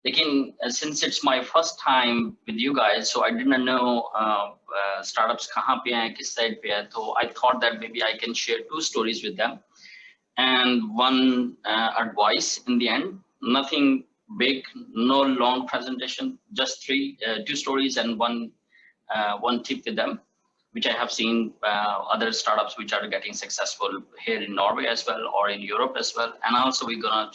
Again, since it's my first time with you guys, so I didn't know startups kahan pe hai, kis side pe hai. So I thought that maybe I can share 2 stories with them and 1 advice in the end. Nothing big, no long presentation, just 2 stories and one tip with them, which I have seen other startups which are getting successful here in Norway as well, or in Europe as well. And also we're gonna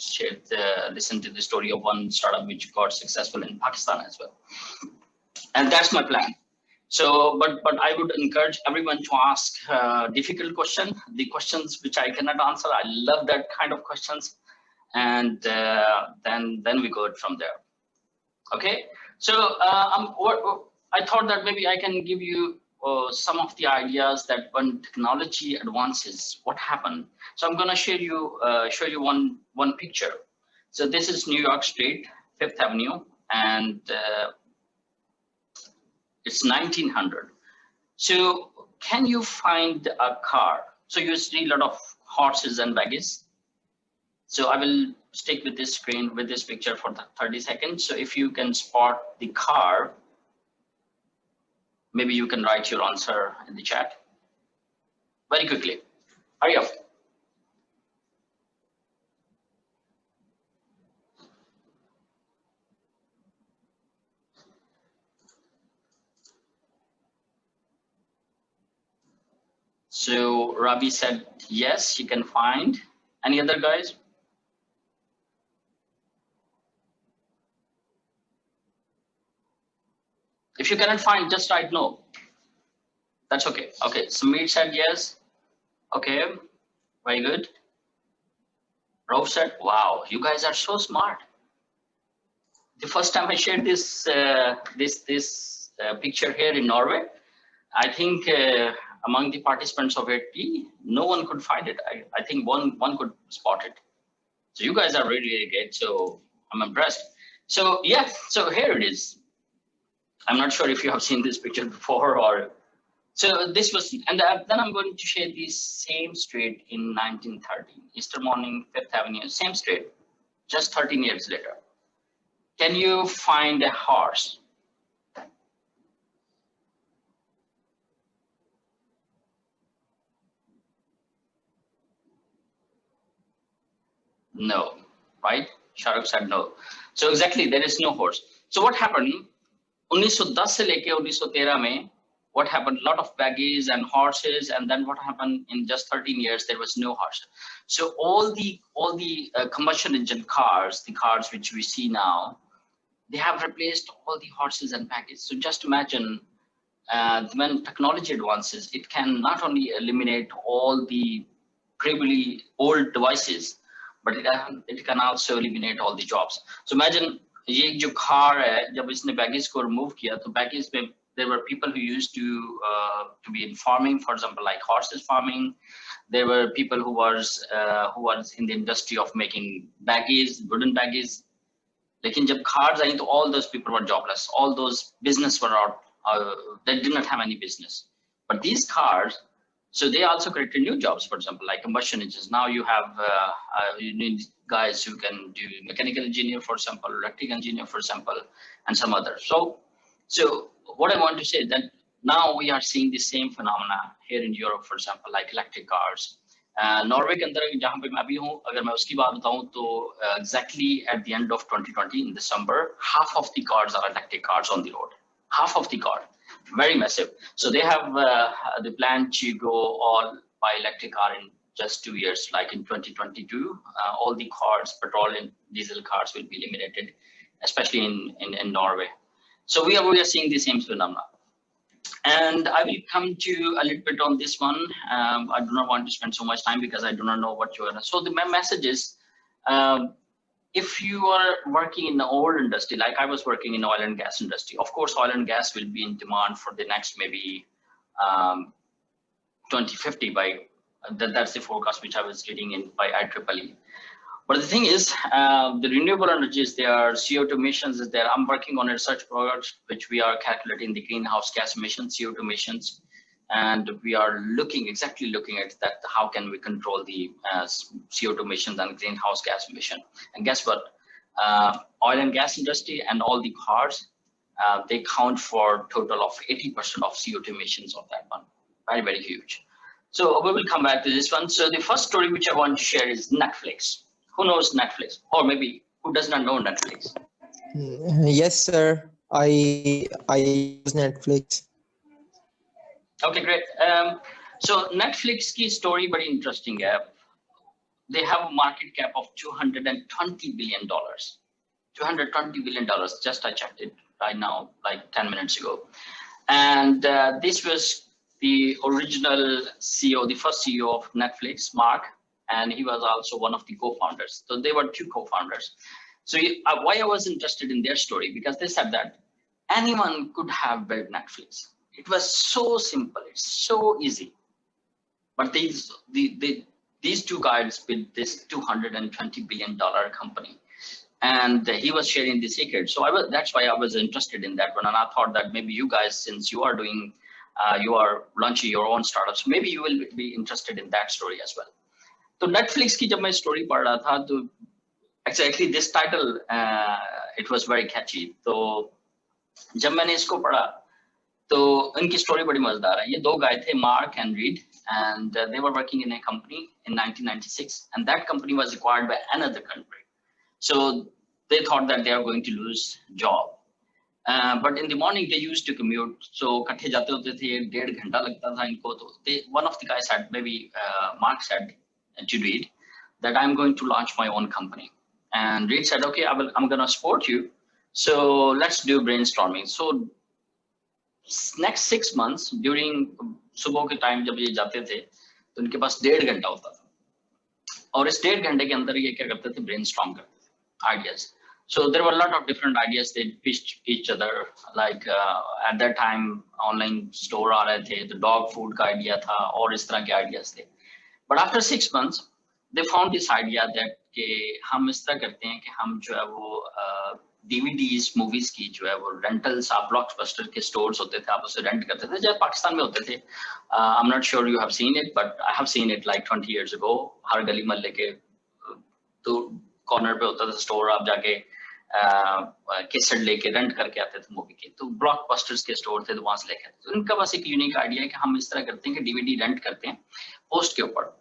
listen to the story of one startup which got successful in Pakistan as well. And that's my plan. So, but I would encourage everyone to ask difficult questions, the questions which I cannot answer. I love that kind of questions, and then we go from there. Okay. So I thought that maybe I can give you some of the ideas that when technology advances, what happened. So I'm going to show you one picture. So this is New York Street, 5th Avenue, and it's 1900. So can you find a car? So you see a lot of horses and buggies. So I will stick with this screen, with this picture for 30 seconds. So if you can spot the car, maybe you can write your answer in the chat very quickly. Hurry up. So Rabi said yes, you can find. Any other guys? If you cannot find, just write no. That's okay. Okay, Samir said yes. Okay, very good. Rav said, wow, you guys are so smart. The first time I shared this picture here in Norway, I think among the participants of it, no one could find it. I think one could spot it. So you guys are really, really great. So I'm impressed. So yeah, so here it is. I'm not sure if you have seen this picture before, or so this was, and then I'm going to share this same street in 1930, Easter morning, 5th Avenue, same street, just 13 years later. Can you find a horse? No, right? Shahrukh said no. So exactly, there is no horse. So what happened? 1910 से लेके 1913 में, what happened? A lot of buggies and horses, and then what happened in just 13 years? There was no horse. So all the combustion engine cars, the cars which we see now, they have replaced all the horses and buggies. So just imagine when technology advances, it can not only eliminate all the previously old devices, but it can also eliminate all the jobs. So imagine ये जो car है, जब इसने baggies को remove किया, तो baggies में there were people who used to be in farming, for example, like horses farming. There were people who was in the industry of making baggies, wooden baggies. लेकिन जब cars आई, तो all those people were jobless. All those business were out. They did not have any business. But these cars, so they also created new jobs, for example, like combustion engines. Now you have you need guys who can do mechanical engineer, for example, electric engineer, for example, and some others. So what I want to say is that now we are seeing the same phenomena here in Europe, for example, like electric cars. Norway के अंदर जहाँ पे मैं अभी हूँ, अगर मैं उसकी बात बताऊँ तो exactly at the end of 2020 in December, half of the cars are electric cars on the road. Half of the car. Very massive. So they have the plan to go all by electric car in just 2 years, like in 2022. All the cars, petrol and diesel cars will be eliminated, especially in Norway. So we are seeing the same phenomena. And I will come to a little bit on this one. I do not want to spend so much time because I do not know what you are. So my message is, if you are working in the oil industry, like I was working in oil and gas industry, of course, oil and gas will be in demand for the next maybe 2050 that's the forecast which I was reading in by IEEE. But the thing is, the renewable energies, there, CO2 emissions is there. I'm working on a research project which we are calculating the greenhouse gas emissions, CO2 emissions, and we are exactly looking at that. How can we control the CO2 emissions and greenhouse gas emission? And guess what? oil and gas industry and all the cars, they count for total of 80% of CO2 emissions of that one. Very, very huge. So we will come back to this one. So the first story which I want to share is Netflix. Who knows Netflix? Or maybe who does not know Netflix? Yes, sir. I use Netflix. Okay, great. So Netflix की story very interesting है. They have a market cap of $220 billion. $220 billion. Just I checked it right now, like 10 minutes ago. And this was the original CEO, the first CEO of Netflix, Mark, and he was also one of the co-founders. So they were two co-founders. So why I was interested in their story, because they said that anyone could have built Netflix. It was so simple, it's so easy. But these two guys built this $220 billion company. And he was sharing the secret. So that's why I was interested in that one. And I thought that maybe you guys, since you are doing, you are launching your own startups, maybe you will be interested in that story as well. So Netflix की जब मैं story पढ़ रहा था, तो exactly this title, it was very catchy. तो जब मैंने इसको पढ़ा, तो इनकी story बड़ी मजेदार है. ये दो guy थे, Mark and Reed, and they were working in a company in 1996, and that company was acquired by another country. So they thought that they are going to lose job. But in the morning they used to commute. So कट्ठे जाते होते थे, 1.5 घंटा लगता था इनको. तो one of the guys said, maybe Mark said to Reed that I'm going to launch my own company. And Reed said, okay, I'm gonna support you. So let's do brainstorming. So next 6 months during सुबह के time जब ये जाते थे, तो उनके पास 1.5 घंटा होता था. और इस 1.5 घंटे के अंदर ये क्या करते थे, brainstorm करते थे ideas. So there were a lot of different ideas they pitched each other. Like at that time, online store आ रहे थे, the dog food का idea था, और इस तरह के ideas थे. But after 6 months, they found this idea that कि हम इस तरह करते हैं कि हम जो है वो DVDs movies की जो है वो rentals आप blockbuster के stores होते थे, आप उसे rent करते थे, जब पाकिस्तान में होते थे. I'm not sure you have seen it, but I have seen it like 20 years ago. हर गली मोहल्ले के तो corner पे होता था store, आप जाके कैसेट लेके रेंट करके आते थे मूवी के. तो ब्लॉकबस्टर्स के स्टोर थे, तो वहां से लेके आते. तो इनका बस एक यूनिक आइडिया है कि हम इस तरह करते हैं कि डीवीडी रेंट करते हैं पोस्ट के ऊपर.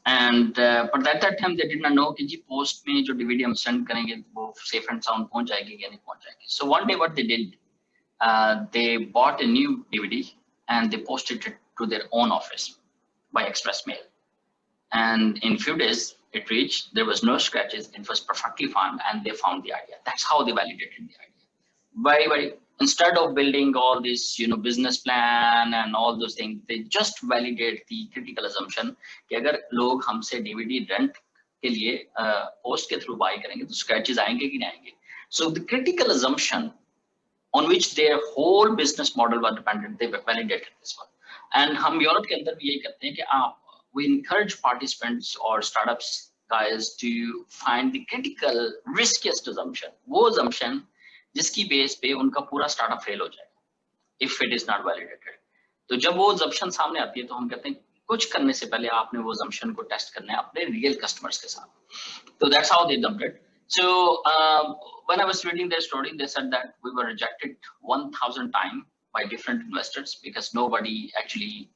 And but at that time they did not no कि जी पोस्ट में जो डीवीडी हम सेंड करेंगे वो सेफ एंड साउंड पहुंच जाएगी या नहीं पहुंच जाएगी. So one day what they did, they bought a new DVD and they posted it to their own office by express mail. And in few days, it reached, there was no scratches, it was perfectly fine, and they found the idea. That's how they validated the idea. Very, instead of building all this, business plan and all those things, they just validate the critical assumption कि अगर लोग हमसे DVD rent के लिए post के through buy करेंगे, तो scratches आएंगे कि नहीं आएंगे. So the critical assumption on which their whole business model was dependent, they validated this one. And हम यूरोप के अंदर भी यही करते हैं कि we encourage participants or startups guys to find the critical riskiest assumption, वो assumption जिसकी बेस पे उनका पूरा startup fail हो जाएगा if it is not validated. तो जब वो assumption सामने आती है तो हम कहते हैं कुछ करने से पहले आपने वो assumption को टेस्ट करना है अपने real customers के साथ. So that's how they dumped it. So when I was reading their story, they said that we were rejected 1,000 times by different investors because nobody actually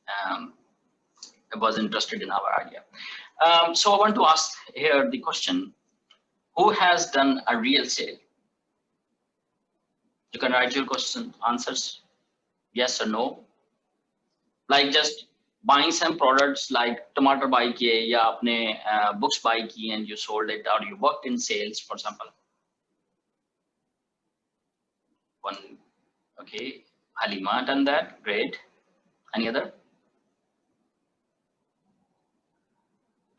was interested in our idea. So I want to ask here the question, who has done a real sale? You can write your question, answers, yes or no. Like just buying some products like tomato buy kiye ya apne books buy kiye and you sold it, or you worked in sales, for example. One, okay, Halima done that, great. Any other?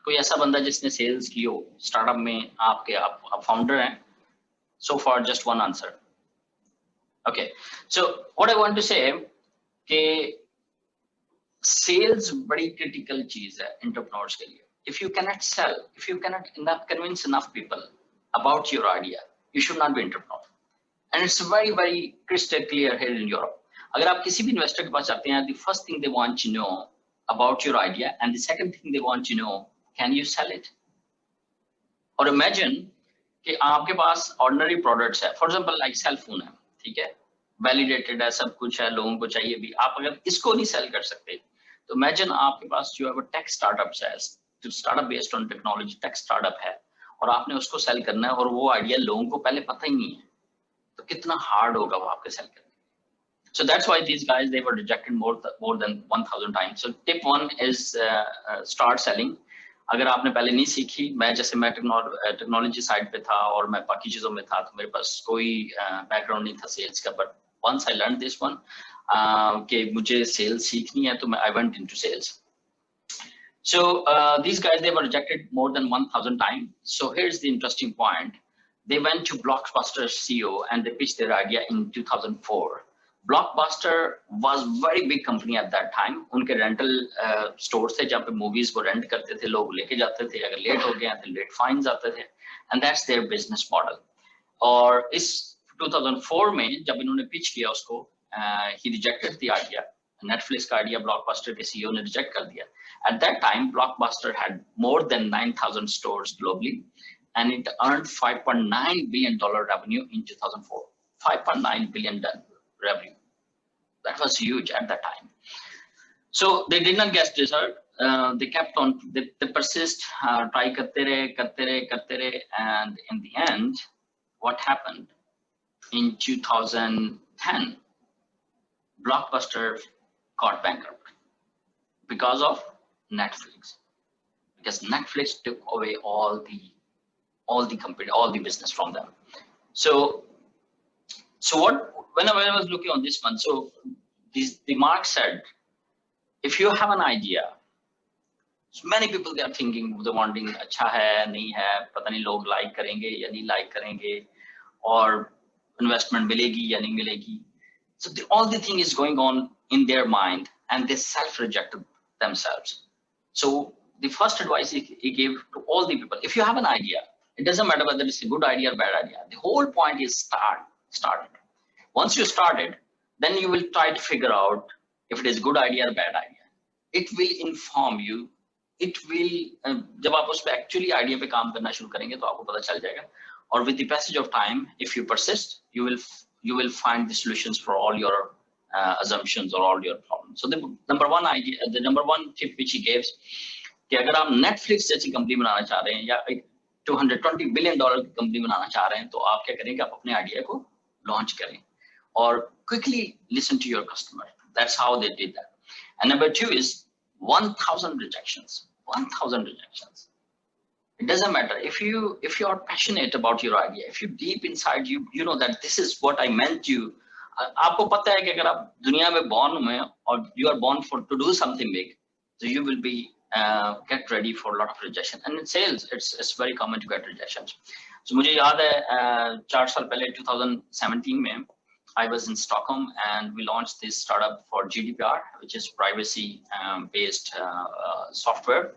कोई ऐसा बंदा जिसने sales की हो startup में, आपके आप founder हैं? So far just one answer. Okay, so what I want to say कि सेल्स बड़ी क्रिटिकल चीज है एंटरप्रेन्योर्स के लिए. If you cannot sell, if you cannot convince enough people about your idea, you should not be entrepreneur. And it's very crystal clear here in Europe. अगर आप किसी भी इन्वेस्टर के पास जाते हैं, the first thing they want to know about your idea, and the second thing they want to know, can you sell it? Or imagine कि आपके पास ऑर्डिनरी प्रोडक्ट्स है, for example like cell phone है, ठीक है, validated है, सब कुछ है, लोगों को चाहिए भी, आप अगर इसको नहीं सेल कर सकते तो इमेजिन आपके पास जो है वो टेक स्टार्टअप्स है, startup based on technology, tech startup है, और आपने उसको सेल करना है और वो आइडिया लोगों को पहले पता ही नहीं है, तो कितना हार्ड होगा वो आपके सेल करने। So that's why these guys, they were rejected more than 1000 times. So tip 1 is start selling. अगर आपने पहले नहीं सीखी, मैं जैसे मैं टेक्नोलॉजी साइड पे था और मैं बाकी चीजों में था, तो मेरे पास कोई बैकग्राउंड नहीं था सेल्स का, but once I learned this one कि मुझे सेल्स सीखनी है, तो मैं I went into sales. So these guys, they were rejected more than 1000 times. So here's the interesting point. They went to Blockbuster's CEO and they pitched their idea in 2004. Blockbuster was very big company at that time. उनके rental stores थे जहाँ पे movies को rent करते थे, लोग लेके जाते थे, अगर लेट हो गया तो लेट फाइन्स आते थे, and that's their business model. और इस 2004 में जब इन्होंने पिच किया उसको, ही रिजेक्टेड द आइडिया. नेटफ्लिक्स का आइडिया ब्लॉकबस्टर के सीईओ ने रिजेक्ट कर दिया. At that time, Blockbuster had more than 9,000 stores globally, and it earned $5.9 billion revenue in 2004. $5.9 billion revenue. That was huge at that time. So they did not get deterred. They kept on. They persist. Try karte rahe, and in the end, what happened? In 2010, Blockbuster got bankrupt because of Netflix. Because Netflix took away all the company, all the business from them. So what? When I was looking on this one, so the Mark said, if you have an idea, so many people they are thinking, they're wondering, अच्छा है, नहीं है, पता नहीं लोग like करेंगे या नहीं like करेंगे, और investment मिलेगी या नहीं मिलेगी. So all the thing is going on in their mind, and they self-rejected themselves. So the first advice he gave to all the people, if you have an idea, it doesn't matter whether it's a good idea or bad idea. The whole point is start it. Once you start it, then you will try to figure out if it is a good idea or bad idea. It will inform you. It will, जब आप उस पे actually idea पे काम करना शुरू करेंगे तो आपको पता चल जाएगा. Or with the passage of time, if you persist, you will find the solutions for all your assumptions or all your problems. So the number one tip which he gives, कि अगर आप Netflix जैसी company बनाना चाह रहे हैं या एक $220 billion की कंपनी बनाना चाह रहे हैं, तो आप क्या करें कि आप अपने आइडिया को लॉन्च करें और quickly listen to your customer. That's how they did that. And number 2 is 1,000 rejections. 1,000 rejections. It doesn't matter if you are passionate about your idea, if you deep inside you know that this is what I meant you. आपको पता है कि अगर आप दुनिया में born हुए और you are born to do something big, so you will be get ready for a lot of rejection. And in sales, it's very common to get rejections. So मुझे याद है 4 साल पहले 2017 में I was in Stockholm and we launched this startup for GDPR, which is privacy based software.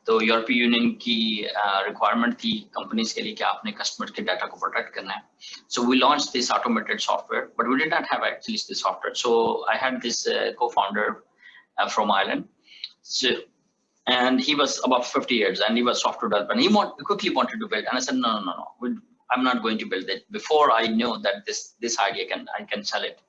तो यूरोपीय union की requirement थी कंपनीज के लिए कि आपने कस्टमर के डाटा को प्रोटेक्ट करना है. So we launched this automated software, but we did not have actually this software. So I had this co-founder from Ireland, and he was about 50 years and he was software developer. And he quickly wanted to build, and I said no. I'm not going to build it before I know that this idea I can sell it.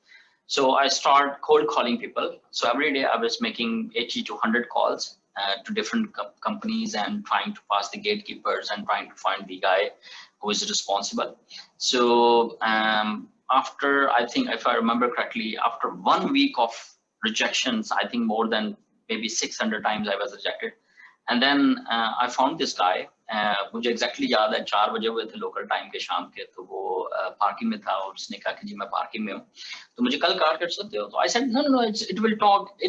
So I started cold calling people. So every day I was making 80 to 100 calls to different companies and trying to pass the gatekeepers and trying to find the guy who is responsible. So after, I think if I remember correctly, after 1 week of rejections, I think more than maybe 600 times I was rejected. And then I found this guy. मुझे exactly याद है 4 बजे हुए थे local time के शाम के, तो वो पार्किंग में था और उसने कहा कि जी मैं पार्किंग में हूँ, तो मुझे कल कार कर सकते हो? तो I said no, it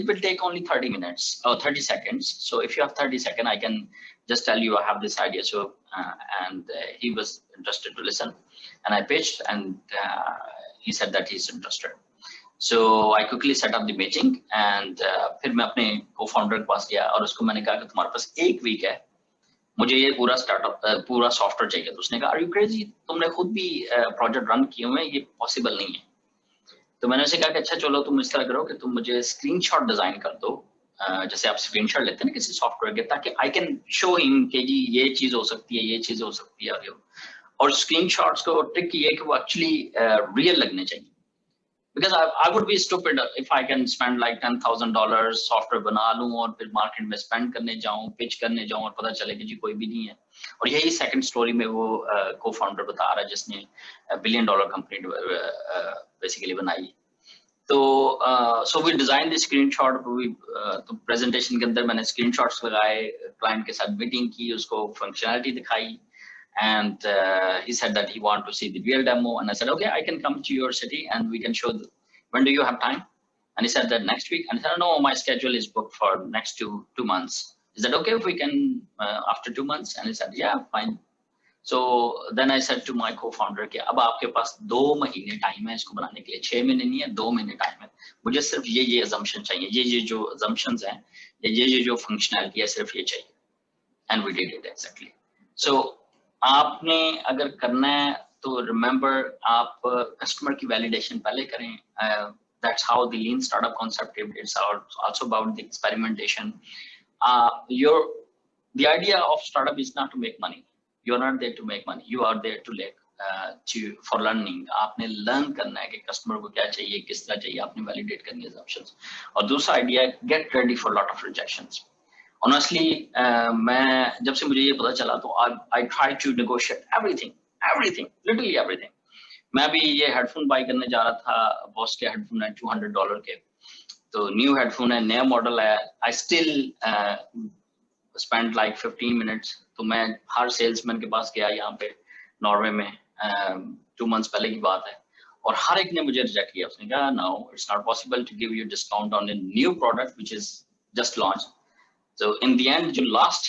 will take only 30 minutes or 30 seconds. So if you have 30 seconds, I can just tell you I have this idea. So and he was interested to listen, and I pitched, and he said that he's interested. So I quickly set up the meeting, and फिर मैं अपने co-founder के पास गया और उसको मैंने कहा कि तुम्हारे पास 1 वीक है, मुझे ये पूरा स्टार्टअप पूरा सॉफ्टवेयर चाहिए. तो उसने कहा आर यू क्रेजी, तुमने खुद भी प्रोजेक्ट रन किए हुए हैं, ये पॉसिबल नहीं है. तो मैंने उसे कहा कि अच्छा चलो तुम इस तरह करो कि तुम मुझे स्क्रीनशॉट डिजाइन कर दो, जैसे आप स्क्रीनशॉट लेते हैं ना किसी सॉफ्टवेयर के, ताकि आई कैन शो हिम कि जी ये चीज हो सकती है, ये चीज हो सकती है. और स्क्रीनशॉट्स को ट्रिक ये है कि वो एक्चुअली रियल लगने चाहिए, because I would be stupid if I can spend like $10,000 software बना लूं और फिर मार्केट में स्पेंड करने जाऊं, पिच करने जाऊं और पता चले कि जी कोई भी नहीं है। और यही सेकंड स्टोरी में वो को फाउंडर बता रहा है जिसने $1 बिलियन कंपनी बेसिकली बनाई। तो so we design the screenshot, तो प्रेजेंटेशन के अंदर मैंने स्क्रीनशॉट्स लगाए, क्लाइंट के साथ मीटिंग की, उसको फंक्शनैलिटी दिखाई, and he said that he wanted to see the real demo, and I said, okay, I can come to your city and we can show when do you have time? And he said that next week, and I said, no, my schedule is booked for next two months. Is that okay if we can after 2 months? And he said, yeah, fine. So then I said to my co-founder कि अब आपके पास 2 महीने time है इसको बनाने के लिए, 6 महीने नहीं है, 2 महीने टाइम है, मुझे सिर्फ ये assumption चाहिए, ये जो assumptions हैं, ये जो functionality है, सिर्फ ये चाहिए। And we did it exactly. So आपने अगर करना है तो रिमेंबर आप कस्टमर की वैलिडेशन पहले करें। That's how the lean startup concept it's also about the experimentation. Your the idea of startup is not to make money, you are not there to make money, you are there to like for learning. आपने learn करना है कि customer को क्या चाहिए, किस तरह चाहिए, आपने वैलिडेट करनी है assumptions। और दूसरा idea, get ready for lot of rejections. Honestly, मैं जब से मुझे ये पता चला तो I try to negotiate everything, literally everything। मैं भी ये हेडफोन बाय करने जा रहा था, बॉस के हेडफोन है $200 के, तो न्यू हेडफोन है, नया मॉडल है। I still spent like 15 minutes। तो मैं हर सेल्समैन के पास गया यहाँ पे नॉर्वे में, 2 months पहले की बात है, और हर एक ने मुझे रिजेक्ट किया। उसने कहा no, it's not possible to give you discount on a new product which is just launched। So in the end, जो last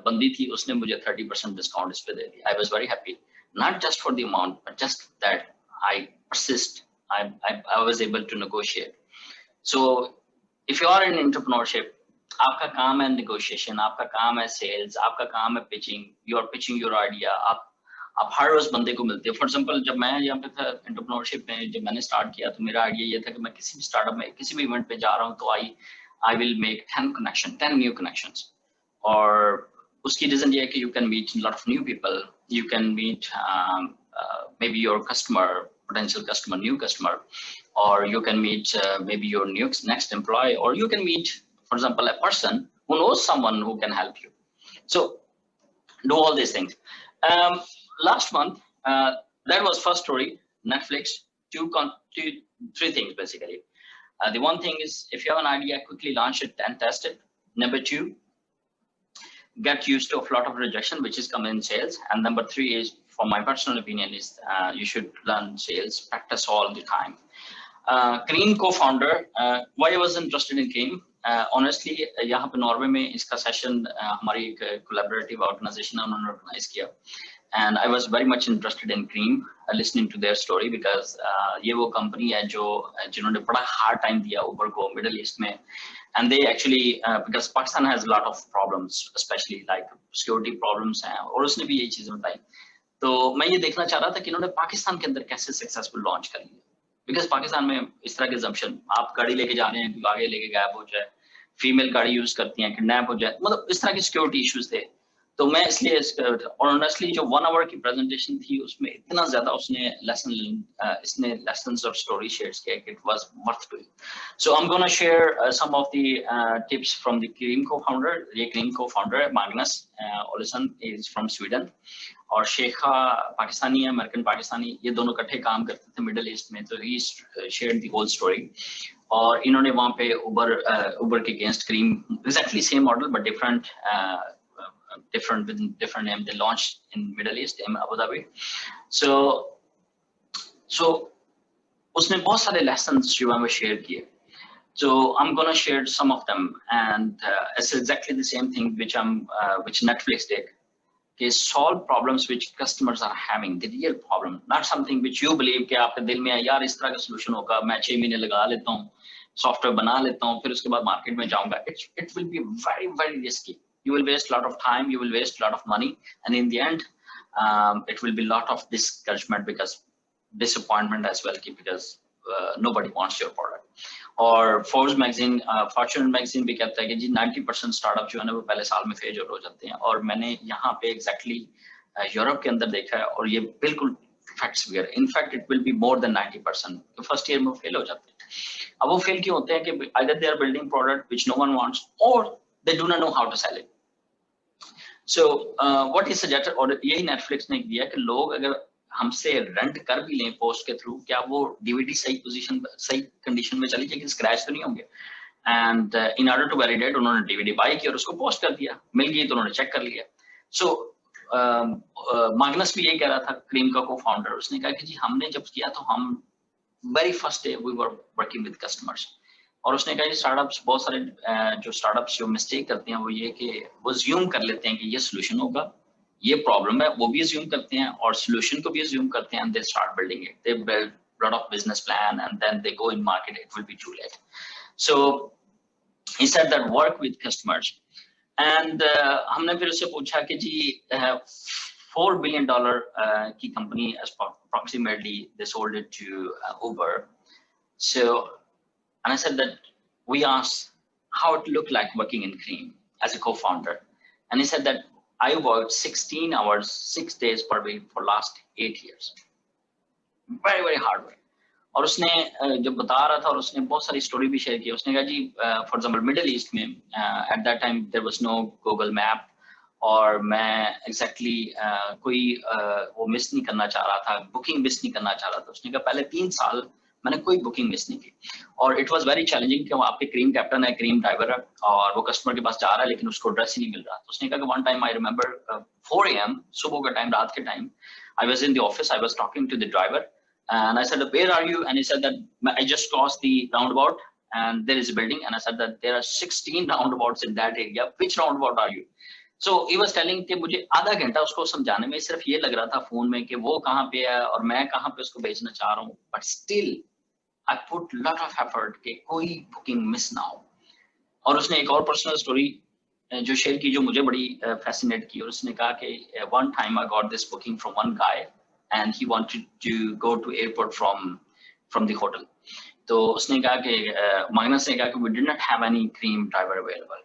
बंदी थी उसने मुझे 30% discount इस पे दे दी। I was very happy, not just for the amount, but just that I persist. I was able to negotiate. So if you are in entrepreneurship, आपका काम है negotiation, आपका काम है sales, आपका काम है pitching. You are pitching your idea. आप हर रोज बंदे को मिलते हैं। फॉर एग्जाम्पल जब मैं यहाँ पे था एंटरप्रेन्योरशिप में, जब मैंने स्टार्ट किया तो मेरा आइडिया ये था कि मैं किसी भी स्टार्टअप में, किसी भी इवेंट पे जा रहा हूँ तो I will make 10 new connections। और उसकी रीजन ये है कि you can meet a lot of new people, you can meet maybe your customer, potential customer, new customer, or you can meet maybe your next employee, or you can meet, for example, a person who knows someone who can help you। So do all these things। Last month, that was first story, Netflix, 3 things basically। The one thing is, if you have an idea, quickly launch it and test it. Number 2, get used to a lot of rejection, which is common in sales. And number 3 is, for my personal opinion, is you should learn sales, practice all the time। Cream co-founder, why I was interested in Cream? Honestly, यहाँ पे Norway में इसका session हमारी एक collaborative organisation है, उन्होंने organise किया। And I was very much interested in Cream, listening to their story, because ये वो कंपनी है जिन्होंने बड़ा hard time दिया ऊबर को मिडल ईस्ट में। And they actually because Pakistan has a lot of problems, especially like security problems हैं, और उसने भी यही चीजें बताई। तो मैं ये देखना चाह रहा था कि इन्होंने पाकिस्तान के अंदर कैसे सक्सेसफुल लॉन्च कर लिया। बिकॉज पाकिस्तान में इस तरह के assumption, आप गाड़ी लेके जा रहे हैं, कोई आगे लेके गायब हो जाए, फीमेल गाड़ी यूज करती हैं, किडनैप हो जाए, मतलब इस तरह के सिक्योरिटी इश्यूज थे। तो मैं इसलिए, और ऑनेस्टली जो 1 hour की प्रेजेंटेशन थी उसमें इतना ज्यादा उसने इसने लेसन्स और स्टोरी शेयर्स किया कि it was worth doing. So I am gonna share some of the tips from the cream co-founder. ये cream co-founder Magnus Olsson is from Sweden, और शेखा पाकिस्तानी है, अमेरिकन पाकिस्तानी, ये दोनों इकट्ठे काम करते थे मिडल ईस्ट में। तो ही शेयर्ड द होल स्टोरी, और इन्होंने वहाँ पे उबर के against cream, exactly same model but different with different name, they launched in Middle East, in Abu Dhabi। So उसने बहुत सारे lessons जो हमें share किए। So I'm gonna share some of them, and it's exactly the same thing which Netflix did, कि solve problems which customers are having, the real problem, not something which you believe कि आपके दिल में है यार इस तरह का solution होगा, मैं 6 महीने लगा लेता हूँ, सॉफ्टवेयर बना लेता हूँ, फिर उसके बाद मार्केट में जाऊंगा। It will be very, very risky। You will waste a lot of time, you will waste a lot of money, and in the end, it will be a lot of discouragement, because disappointment as well, because nobody wants your product। और Forbes magazine, Fortune magazine भी कहता है कि जी 90% startup जो है ना वो पहले साल में फेल हो जाते हैं। और मैंने यहाँ पे exactly यूरोप के अंदर देखा है और ये बिल्कुल फैक्ट्स वगैरह, in fact it will be more than 90%, तो फर्स्ट ईयर में फेल हो जाते हैं। अब वो फेल क्यों होते हैं कि either they are building product which no one wants और they do not know how to sell it. So what is suggested, और यही नेटफ्लिक्स ने दिया कि लोग अगर हमसे रेंट कर भी लें पोस्ट के थ्रू, क्या वो डीवीडी सही पोजीशन सही कंडीशन में चली जाएगी, स्क्रैच तो नहीं होंगे। And in order to validate उन्होंने डीवीडी बाय की और उसको पोस्ट कर दिया, मिल गई तो उन्होंने चेक कर लिया। सो माग्नस भी यही कह रहा था, क्रीम का को फाउंडर, उसने कहा कि जी हमने जब किया तो हम very first day we were working with customers, और उसने कहा कि स्टार्टअप्स बहुत सारे जो स्टार्टअप्स जो मिस्टेक करते हैं वो ये कि वो ज्यूम कर लेते हैं कि ये सोल्यूशन होगा, ये प्रॉब्लम है, वो भी ज्यूम करते हैं और सोल्यूशन को भी ज्यूम करते हैं, and they start building it, they build lot of business plan and then they go in market, it will be too late. So he said that work with customers, and हमने फिर उससे पूछा कि जी $4 billion की company approximately they sold it to Uber. So and I said that we asked how it looked like working in Cream as a co-founder, and he said that I worked 16 hours 6 days per week for last 8 years, very very hard work. और उसने जब बता रहा था और उसने बहुत सारी स्टोरी भी शेयर की, उसने कहा जी फॉर एग्जांपल मिडिल ईस्ट में at that time there was no Google map, और मैं एग्जैक्टली कोई वो मिस नहीं करना चाह रहा था, बुकिंग मिस नहीं करना चाह रहा था। उसने कहा पहले 3 साल मैंने कोई बुकिंग मिस नहीं की, और इट वाज वेरी चैलेंजिंग कि वो आपके क्रीम कैप्टन है, क्रीम ड्राइवर है, और वो कस्टमर के पास जा रहा है लेकिन उसको ड्रेस ही नहीं मिल रहा। तो उसने कहा कि one time I remember 4 AM सुबह का टाइम, रात के time, I was in the office, I was talking to the driver and I said, where are you? And he said that I just crossed the roundabout and there is a building, and I said that there are 16 roundabouts in that area, which roundabout are you? So he was telling कि मुझे आधा घंटा उसको समझाने में सिर्फ ये लग रहा था फोन में कि वो कहाँ पे है और मैं कहाँ पे उसको भेजना चाह रहा हूँ, but still I put lot of effort कि कोई बुकिंग मिस ना हो। और उसने एक और पर्सनल स्टोरी जो शेयर की जो मुझे बड़ी फैसिनेट की, और उसने कहा कि one time I got this booking from one guy and he wanted to go to airport from the hotel. तो उसने कहा कि माइनस ने कहा कि we did not have any cream driver available,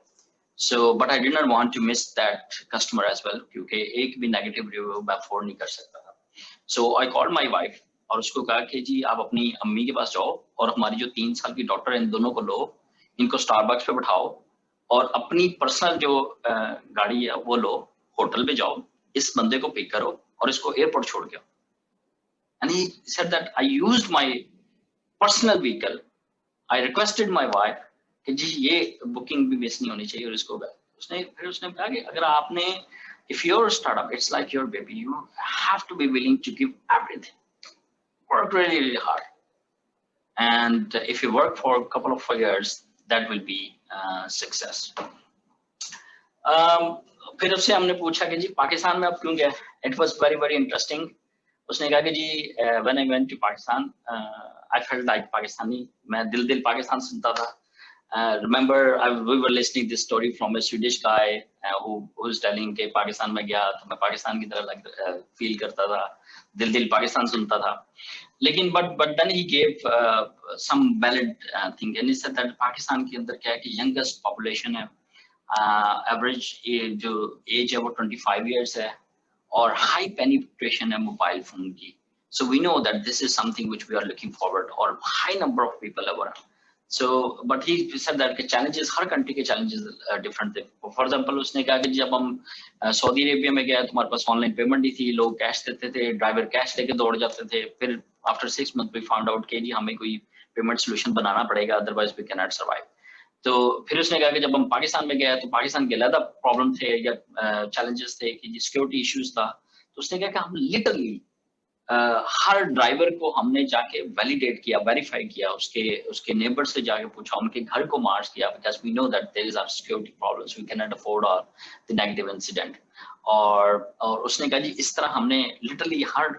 so but I did not want to miss that customer as well, क्योंकि एक भी नेगेटिव रिव्यू मैं अफोर्ड नहीं कर सकता था। So I called my wife और उसको कहा कि जी आप अपनी अम्मी के पास जाओ और हमारी जो 3 साल की डॉटर है इन दोनों को लो, इनको स्टारबक्स पे बैठाओ और अपनी पर्सनल जो गाड़ी है वो लो, होटल पे जाओ, इस बंदे को पिक करो और इसको एयरपोर्ट छोड़ के आओ। And he said that I used my personal vehicle. I requested my wife कि जी ये बुकिंग भी मिस नहीं होनी चाहिए, और इसको उसने कहा कि अगर आपने if you're a startup, it's like your baby, you have to be willing to give everything, work really really hard, and if you work for a couple of years that will be success. फिर उससे हमने पूछा कि जी पाकिस्तान में आप क्यों गए, it was very very interesting. उसने कहा कि जी when I went to Pakistan, I felt like Pakistani, मैं दिल पाकिस्तान सुनता था। Remember we were listening this story from a Swedish guy who was telling कि पाकिस्तान में गया तो मैं पाकिस्तान की तरह फील करता था, दिल पाकिस्तान सुनता था। लेकिन but then he gave some valid thing, and he said that Pakistan के अंदर क्या है कि youngest population है, average जो age है वो 25 years है, और हाई पेनिट्रेशन है मोबाइल फोन की। So we know that this is something which we are looking forward, और high number of people are around. So but he said that के challenges, हर country के challenges different थे। For example उसने कहा कि जब हम सऊदी अरेबिया में गए तुम्हारे पास ऑनलाइन पेमेंट ही थी, लोग कैश देते थे, ड्राइवर कैश लेके दौड़ जाते थे, फिर after 6 months we found out कि जी हमें कोई पेमेंट सोल्यूशन बनाना पड़ेगा, अदरवाइज we cannot survive। तो फिर उसने कहा कि जब हम पाकिस्तान में गए तो पाकिस्तान के अलग प्रॉब्लम थे या चैलेंजेस थे कि सिक्योरिटी इश्यूज था। तो उसने कहा कि हम लिटरली हर ड्राइवर को हमने जाके वैलिडेट किया, वेरीफाई किया, उसके नेबर से जाके पूछा, उनके घर को मार्च किया, because we know that there is our security problems, we can not afford the negative incident. और उसने कहा जी इस तरह हमने लिटरली हर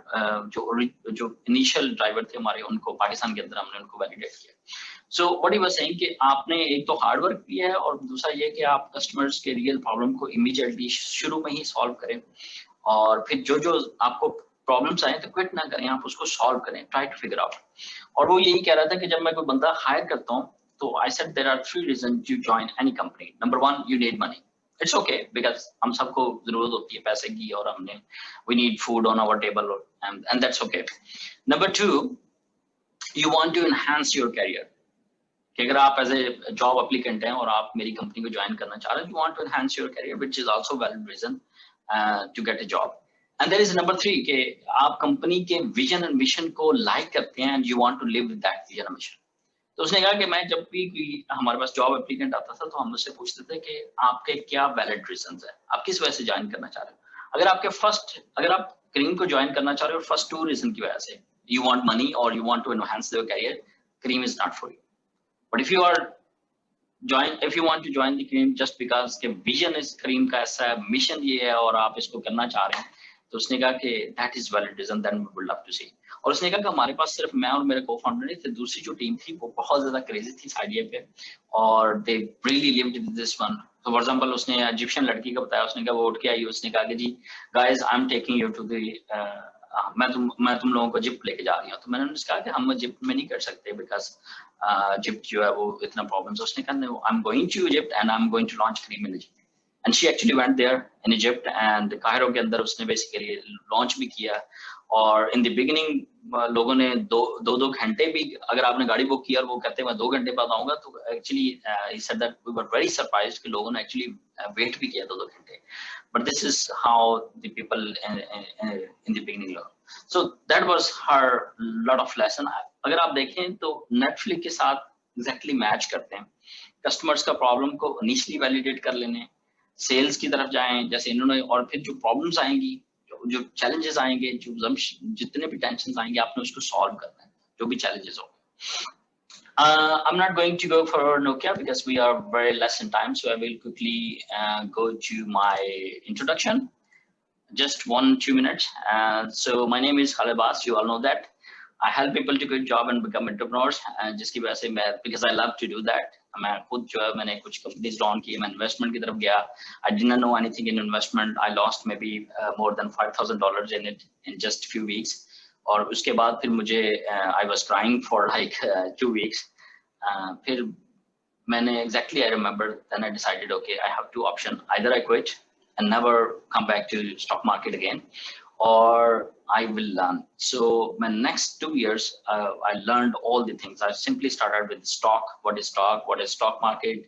जो इनिशियल ड्राइवर थे हमारे, उनको पाकिस्तान के अंदर हमने उनको वैलिडेट किया। So what he was saying कि आपने एक तो हार्ड वर्क किया है और दूसरा ये कि आप कस्टमर्स के रियल प्रॉब्लम को इमीडिएटली शुरू में ही सॉल्व करें, और फिर जो आपको प्रॉब्लम्स आए तो क्विट ना करें, आप उसको सॉल्व करें, ट्राई टू फिगर आउट। और वो यही कह रहा था कि जब मैं कोई बंदा हायर करता हूँ तो I said there are 3 reason to join any company. Number 1 you need money, It's okay because हम सबको जरूरत होती है पैसे की और हमने we need food on our table and that's okay. Number 2, you want to enhance your career. कि अगर आप एज ए जॉब एप्लीकेंट हैं और आप मेरी कंपनी को ज्वाइन करना चाह रहे हैं, you want to enhance your career, which is also valid reason to get a job. And there is number 3 कि आप कंपनी के विजन एंड मिशन को लाइक करते हैं and you want to live with that vision and mission. तो उसने कहा कि मैं जब भी हमारे पास जॉब एप्लीकेंट आता था तो हम उससे पूछते थे कि आपके क्या वैलिड रीजंस है, आप किस वजह से ज्वाइन करना चाह रहे हो. अगर आप क्रीम को ज्वाइन करना चाह रहे हो फर्स्ट 2 रीजन की वजह से, यू वांट मनी और you want to enhance your career, Careem is not for you. But if you want to join the Kareem just because के vision is Kareem का ऐसा mission ये है और आप इसको करना चाह रहे हैं, तो उसने कहा कि that is valid reason, then we would love to see. और उसने कहा कि हमारे पास सिर्फ मैं और मेरे co-founder नहीं थे, दूसरी जो टीम थी वो बहुत ज्यादा क्रेजी थी इस आइडिया पे और they really lived with this one. So for example उसने इजिप्शियन लड़की का बताया, उसने कहा वो उठ के आई, उसने कहा कि जी guys I'm taking you to the मैं तुम लोगों को इजिप्ट लेके जा रही हूँ. तो मैंने उनसे कहा कि हम इजिप्ट में नहीं कर सकते बिकॉज इजिप्ट जो है वो इतना प्रॉब्लम्स. उसने कहा I am going to Egypt and I am going to launch Careem in Egypt. And she actually went there in Egypt and Cairo के अंदर उसने बेसिकली लॉन्च भी किया. और इन द बिगिनिंग लोगों ने दो घंटे भी, अगर आपने गाड़ी बुक किया और वो कहते हैं मैं 2 घंटे बाद आऊंगा, तो actually he said that we were very surprised कि लोगों ने एक्चुअली वेट भी किया 2 घंटे. But this is how the people in the beginning learn. So that was her lot of lesson. अगर आप देखें तो Netflix के साथ exactly match करते हैं. Customers का problem को initially validate कर लेने, sales की तरफ जाएं जैसे इन्होंने, और फिर जो problems आएंगी, जो challenges आएंगे, जितने भी tensions आएंगे, आपने उसको solve करना है, जो भी challenges हो. I'm not going to go for Nokia because we are very less in time, so I will quickly go to my introduction. Just 1-2 minutes. So my name is Khalid Abbas. You all know that. I help people to get job and become entrepreneurs. जिसकी वजह से मैं, because I love to do that. मैं खुद जो है मैंने कुछ companies launch की, मैं investment की तरफ गया. I didn't know anything in investment. I lost maybe more than $5,000 in it in just few weeks. और उसके बाद फिर मुझे I was crying for like 2 weeks. फिर मैंने exactly I remember then I decided okay I have 2 options, either I quit and never come back to stock market again, or I will learn. So my next 2 years I learned all the things. I simply started with stock, what is stock market,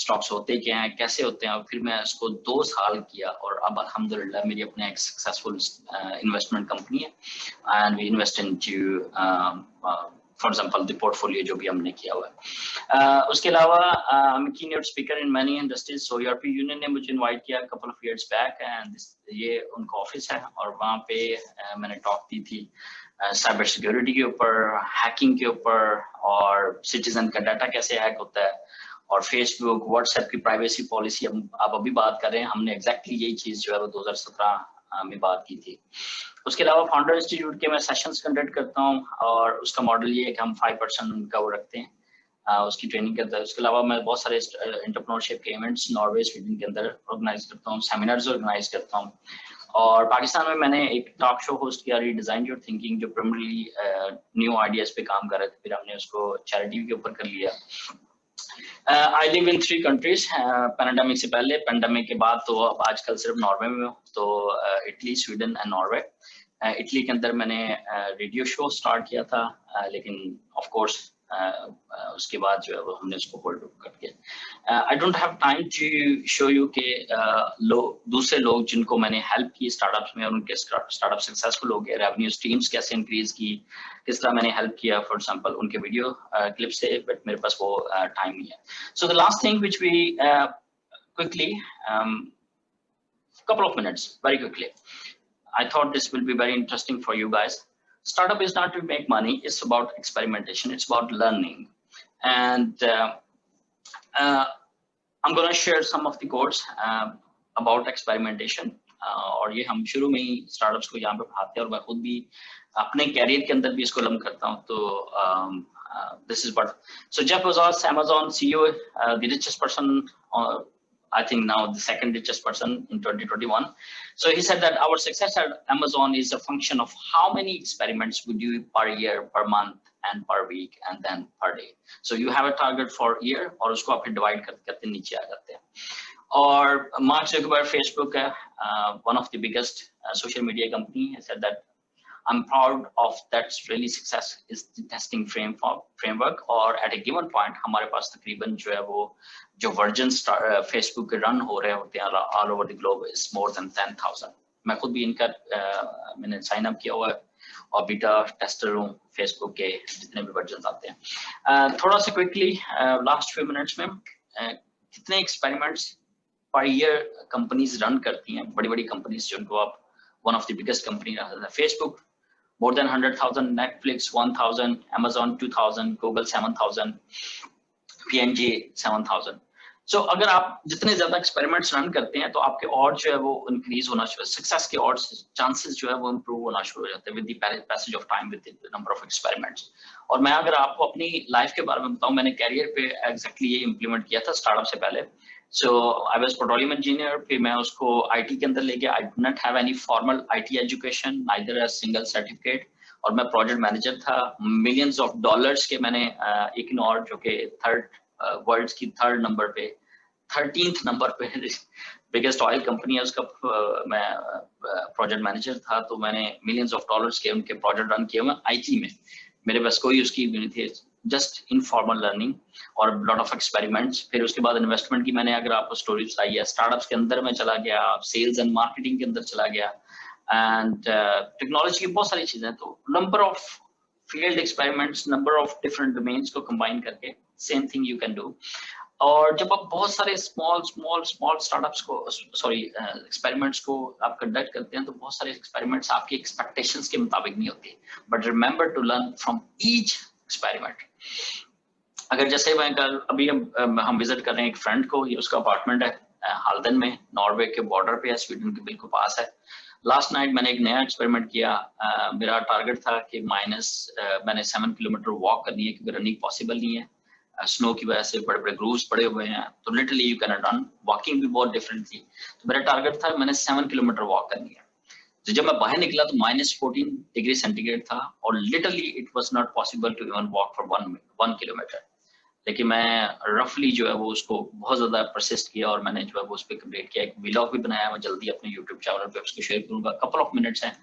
stocks होते क्या हैं, कैसे होते हैं. फिर मैं इसको 2 साल किया और अब अल्हम्दुलिल्लाह मेरी अपने एक सक्सेसफुल इन्वेस्टमेंट कंपनी है and we invest into for example the portfolio जो भी हमने किया हुआ है. उसके अलावा I'm a keynote speaker in many industries. So European Union ने मुझे invite किया couple of years back and ये उनका ऑफिस है और वहाँ पे मैंने टॉक दी थी साइबर सिक्योरिटी के ऊपर, हैकिंग के ऊपर, और सिटीजन का डाटा कैसे हैक होता है, और फेसबुक व्हाट्सएप की प्राइवेसी पॉलिसी आप अभी बात कर रहे हैं, हमने एग्जैक्टली यही चीज जो है वो 2017 में बात की थी. उसके अलावा फाउंडर इंस्टीट्यूट के मैं सेशंस कंडक्ट करता हूँ और उसका मॉडल ये है कि हम 5% उनका वो रखते हैं, उसकी ट्रेनिंग करता है. उसके अलावा मैं बहुत सारे एंटरप्रेन्योरशिप के इवेंट्स नॉर्वे स्वीडन के अंदर ऑर्गेनाइज करता हूँ, सेमिनार्स ऑर्गेनाइज करता हूँ. और पाकिस्तान में मैंने एक टॉक शो होस्ट किया, रीडिजाइन योर थिंकिंग, जो प्राइमरीली न्यू आइडियाज पे काम कर रहे थे. फिर हमने उसको चैरिटी के ऊपर कर लिया. I live in 3 countries. Pandemic से पहले, पैंडेमिक के बाद तो अब आजकल सिर्फ नॉर्वे में हूँ. तो Italy, Sweden and Norway. Italy के अंदर मैंने रेडियो शो स्टार्ट किया था, लेकिन ऑफ कोर्स उसके बाद जो है वो हमने उसको होल्ड कर दिया. I don't have time to show you के दूसरे लोग जिनको मैंने हेल्प की स्टार्टअप्स में और उनके स्टार्टअप सक्सेसफुल हो गए, रेवेन्यू स्ट्रीम्स कैसे इंक्रीज की, किस तरह मैंने हेल्प किया, फॉर एग्जांपल उनके वीडियो क्लिप से, बट मेरे पास वो टाइम नहीं है. So the last thing which we quickly couple of minutes very quickly, I thought this will be very interesting for you guys. Startup is not to make money, it's about experimentation, it's about learning. And I'm going to share some of the codes about experimentation. और ये हम शुरू में ही startups को यहाँ पे पढ़ाते हैं और मैं खुद भी अपने कैरियर के अंदर भी इसको लर्न करता हूँ. तो this is what, so Jeff Bezos, Amazon CEO, the richest person, I think now the second richest person in 2021. So he said that our success at Amazon is a function of how many experiments we do per year, per month, and per week, and then per day. So you have a target for year, और उसको आप divide करते नीचे आ जाते हैं. Or Mark Zuckerberg, Facebook, one of the biggest social media company, has said that I'm proud of that's really success is the testing framework. और at a given point हमारे पास तकरीबन जो है वो जो versions Facebook के run हो रहे होते हैं all over the globe is more than 10,000. मैं खुद भी इनका मैंने sign up किया हुआ है और बीटा टेस्टर हूँ Facebook के जितने भी versions आते हैं. थोड़ा सा quickly last few minutes में कितने experiments per year companies run करती हैं, बड़ी-बड़ी companies जिनको आप one of the biggest company Facebook, more than 100,000, Netflix 1,000, Amazon 2,000, Google 7,000, P&G 7,000. So अगर आप जितने ज़्यादा experiments run करते हैं तो आपके odds जो है वो increase होना शुरू, success के odds chances जो है वो improve होना शुरू हो जाते हैं with the passage of time, with the number of experiments. और मैं अगर आपको अपनी life के बारे में बताऊं, मैंने career पे exactly ये implement किया था startup से पहले. So I was petroleum engineer, फिर मैं उसको IT के अंदर ले गया. I did not have any formal IT education, neither a single certificate. और मैं project manager था. Millions of dollars के मैंने ignore जो कि वर्ल्ड की थर्ड नंबर पे 13th नंबर पे बिगेस्ट ऑयल कंपनी है उसका मैं प्रोजेक्ट मैनेजर था. तो मैंने मिलियंस ऑफ डॉलर्स के उनके प्रोजेक्ट रन किए हुए आईटी में. मेरे पास कोई उसकी नहीं थी, जस्ट इनफॉर्मल लर्निंग और लॉट ऑफ एक्सपेरिमेंट्स. फिर उसके बाद इन्वेस्टमेंट की मैंने अगर आपको स्टोरी बताई है, स्टार्टअप्स के अंदर मैं चला गया, सेल्स एंड मार्केटिंग के अंदर चला गया, एंड टेक्नोलॉजी की बहुत सारी चीजें. तो number of field experiments, number of different domains को कंबाइन करके same thing you can do. और जब आप बहुत सारे स्मॉल स्टार्टअप्स को एक्सपेरिमेंट्स को आप कंडक्ट करते हैं तो बहुत सारे एक्सपेरिमेंट्स आपकी एक्सपेक्टेशंस के मुताबिक नहीं होते. But remember to learn from each experiment. अगर जैसे मैं कल अभी हम विजिट कर रहे हैं एक फ्रेंड को, ये उसका अपार्टमेंट है हाल्दन में, नॉर्वे के बॉर्डर पे है, स्वीडन के बिल्कुल पास है. लास्ट नाइट मैंने एक नया एक्सपेरिमेंट किया. मेरा टारगेट था कि मैंने 7 किलोमीटर वॉक करनी है क्योंकि रनिंग पॉसिबल नहीं है, स्नो की वजह से बड़े बड़े ग्रूव्स पड़े हुए हैं. तो literally you can not run, walking भी बहुत डिफरेंट थी. तो मेरा टारगेट था मैंने 7 किलोमीटर वॉक करनी है. तो जब मैं बाहर निकला तो -14 डिग्री सेंटीग्रेड था और literally it was not possible to even walk for 1 kilometre. लेकिन मैं रफली जो है वो उसको बहुत ज्यादा परसिस्ट किया और मैंने जो है वो उस पर कंप्लीट किया. एक व्लॉग भी बनाया, मैं जल्दी अपने यूट्यूब चैनल पे उसको शेयर करूंगा. कपल ऑफ मिनट्स हैं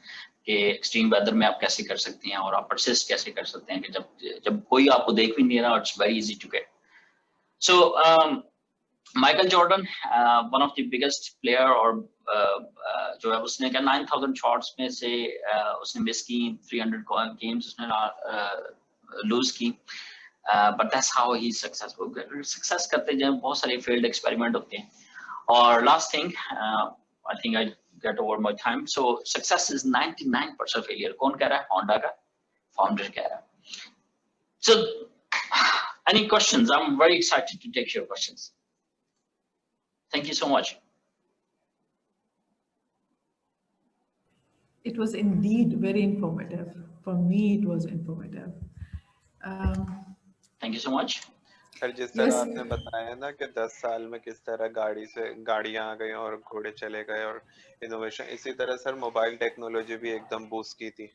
कि एक्सट्रीम वेदर में आप कैसे कर सकते हैं और आप परसिस्ट कैसे कर सकते हैं कि जब कोई आपको देख भी नहीं रहा, it's very easy to get. So Michael Jordan, one of the biggest player, और जो है उसने क्या 9,000 शॉट्स में से उसने मिस की, 300 गेम्स उसने लूज की. But that's how he's successful. Success करते जाएं, बहुत सारे failed experiment होते हैं. और last thing, I think I get over my time. So success is 99% failure. कौन कह रहा है? Honda का founder कह रहा है. So any questions? I'm very excited to take your questions. Thank you so much. It was indeed very informative. For me, it was informative. Thank you so much. Sir जिस तरह आपने बताया ना कि 10 साल में किस तरह गाड़ियां आ गई और घोड़े चले गए और इनोवेशन, इसी तरह सर मोबाइल टेक्नोलॉजी भी एकदम बूस्ट की थी.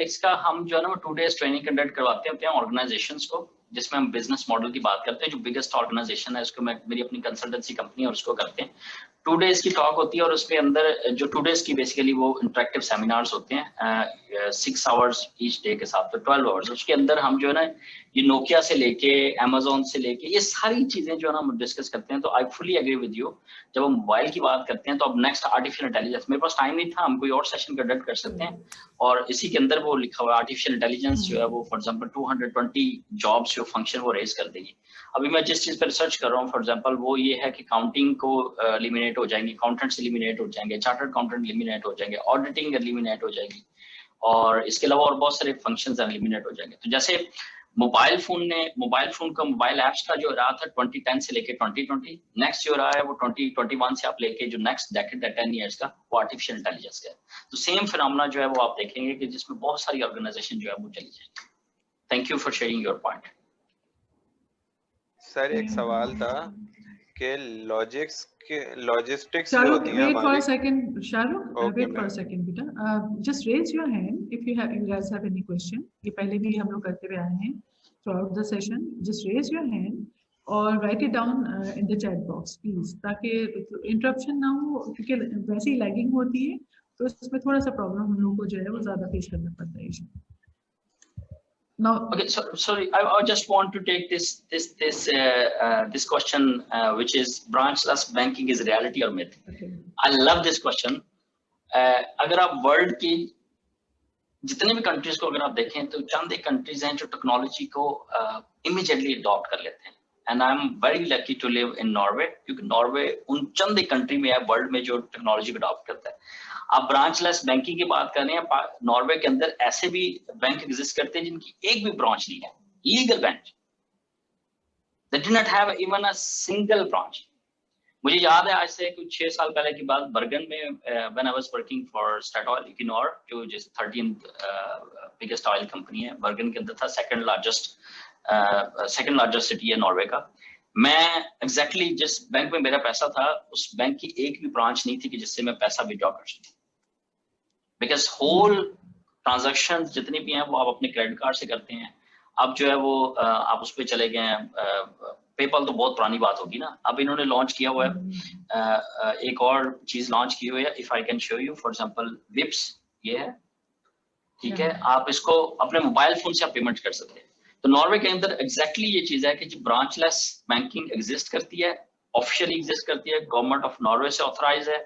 इसका हम जो है ना 2 days ट्रेनिंग कंडक्ट करवाते हैं ऑर्गेनाइजेशंस को, जिसमें हम बिजनेस मॉडल की बात करते हैं. जो बिगेस्ट ऑर्गेनाइजेशन है उसको मेरी अपनी कंसल्टेंसी कंपनी है और उसको करते हैं. 2 days की टॉक होती है और उसके अंदर जो 2 days की बेसिकली वो इंटरेक्टिव सेमिनार्स होते हैं 6 hours ईच डे के साथ, तो 12 hours. उसके अंदर हम जो है ना ये नोकिया से लेके अमेजोन से लेके ये सारी चीजें जो है ना हम डिस्कस करते हैं. तो I fully agree with you. जब हम मोबाइल की बात करते हैं तो अब नेक्स्ट आर्टिफिशियल इंटेलिजेंस, मेरे पास टाइम नहीं था, हम कोई और सेशन कंडक्ट कर सकते हैं और इसी के अंदर वो लिखा हुआ आर्टिफिशियल इंटेलिजेंस जो है वो फॉर एग्जांपल 220 जॉब्स जो फंक्शन वो रेज कर देगी. अभी मैं जिस चीज पर रिसर्च कर रहा हूँ फॉर एग्जांपल वो ये है कि काउंटिंग को एलिमिनेट हो जाएंगे, अकाउंटेंट्स एलिमिनेट हो जाएंगे, चार्टर्ड अकाउंटेंट एलिमिनेट हो जाएंगे, ऑडिटिंग एलिमिनेट हो जाएगी और इसके अलावा और बहुत सारे फंक्शंस एलिमिनेट हो जाएंगे. तो जैसे मोबाइल मोबाइल ऐप्स का जो रहा था 2010 से लेके 2020, नेक्स्ट जो रहा है वो 2021 से आप लेके जो नेक्स्ट डेकेड है 10 इयर्स का, वो आर्टिफिशियल इंटेलिजेंस का है. तो सेम फिनोमेना जो है वो आप देखेंगे कि जिसमें बहुत सारी ऑर्गेनाइजेशन जो है वो चली जाएगी. Thank you for sharing your point. Sir एक सवाल था कि लॉजिस्टिक्स जो होती है wait for a हमारी. second, Shahrukh. Okay, Wait for a second, beta. Just raise your hand if you guys have any question. ये पहले भी हम लोग करते हुए आए हैं. throughout the session, just raise your hand or write it down in the chat box, please, ताकि interruption ना हो, क्योंकि वैसे ही lagging होती है, तो इसमें थोड़ा सा problem हम लोगों को जो है वो ज़्यादा face करना पड़ता है। Now, okay, sorry, I just want to take this question, which is branchless banking is reality or myth. okay. I love this question. अगर आप वर्ल्ड की जितने भी कंट्रीज को अगर आप देखें तो चंद एक कंट्रीज हैं जो टेक्नोलॉजी को इमीडिएटली अडॉप्ट कर लेते हैं, and I am very lucky to live in Norway, क्योंकि नॉर्वे उन चंद एक कंट्री में है वर्ल्ड में जो टेक्नोलॉजी को अडॉप्ट करता है। आप ब्रांचलेस बैंकिंग की बात कर रहे हैं, नॉर्वे के अंदर ऐसे भी बैंक एग्जिस्ट करते हैं जिनकी एक भी ब्रांच नहीं है, legal bank, they do not have even a single branch. मुझे याद है आज से कुछ 6 साल पहले की बात, बर्गन में when I was working for Statoil Equinor, जो जिस 13th बिगेस्ट ऑयल कंपनी है, बर्गन के अंदर था, सेकंड लार्जेस्ट सिटी है नॉर्वे का। मैं एग्जैक्टली जिस बैंक में मेरा पैसा था, उस बैंक की एक भी ब्रांच नहीं थी कि जिससे मैं पैसा विड्रॉ कर सकूं, बिकॉज होल ट्रांजैक्शन जितनी भी हैं वो आप अपने क्रेडिट कार्ड से करते हैं। अब जो है वो आप उस पर चले गए हैं, पेपल तो बहुत पुरानी बात होगी ना, अब इन्होंने लॉन्च किया हुआ है एक और चीज लॉन्च की हुई है, if I can show you, for example विप्स, ये है, ठीक है, आप इसको अपने मोबाइल फोन से आप पेमेंट कर सकते हैं। तो नॉर्वे के अंदर एग्जैक्टली ये चीज है कि जो ब्रांचलेस बैंकिंग एग्जिस्ट करती है, ऑफिशियली एग्जिस्ट करती है, गवर्नमेंट ऑफ नॉर्वे से ऑथराइज है,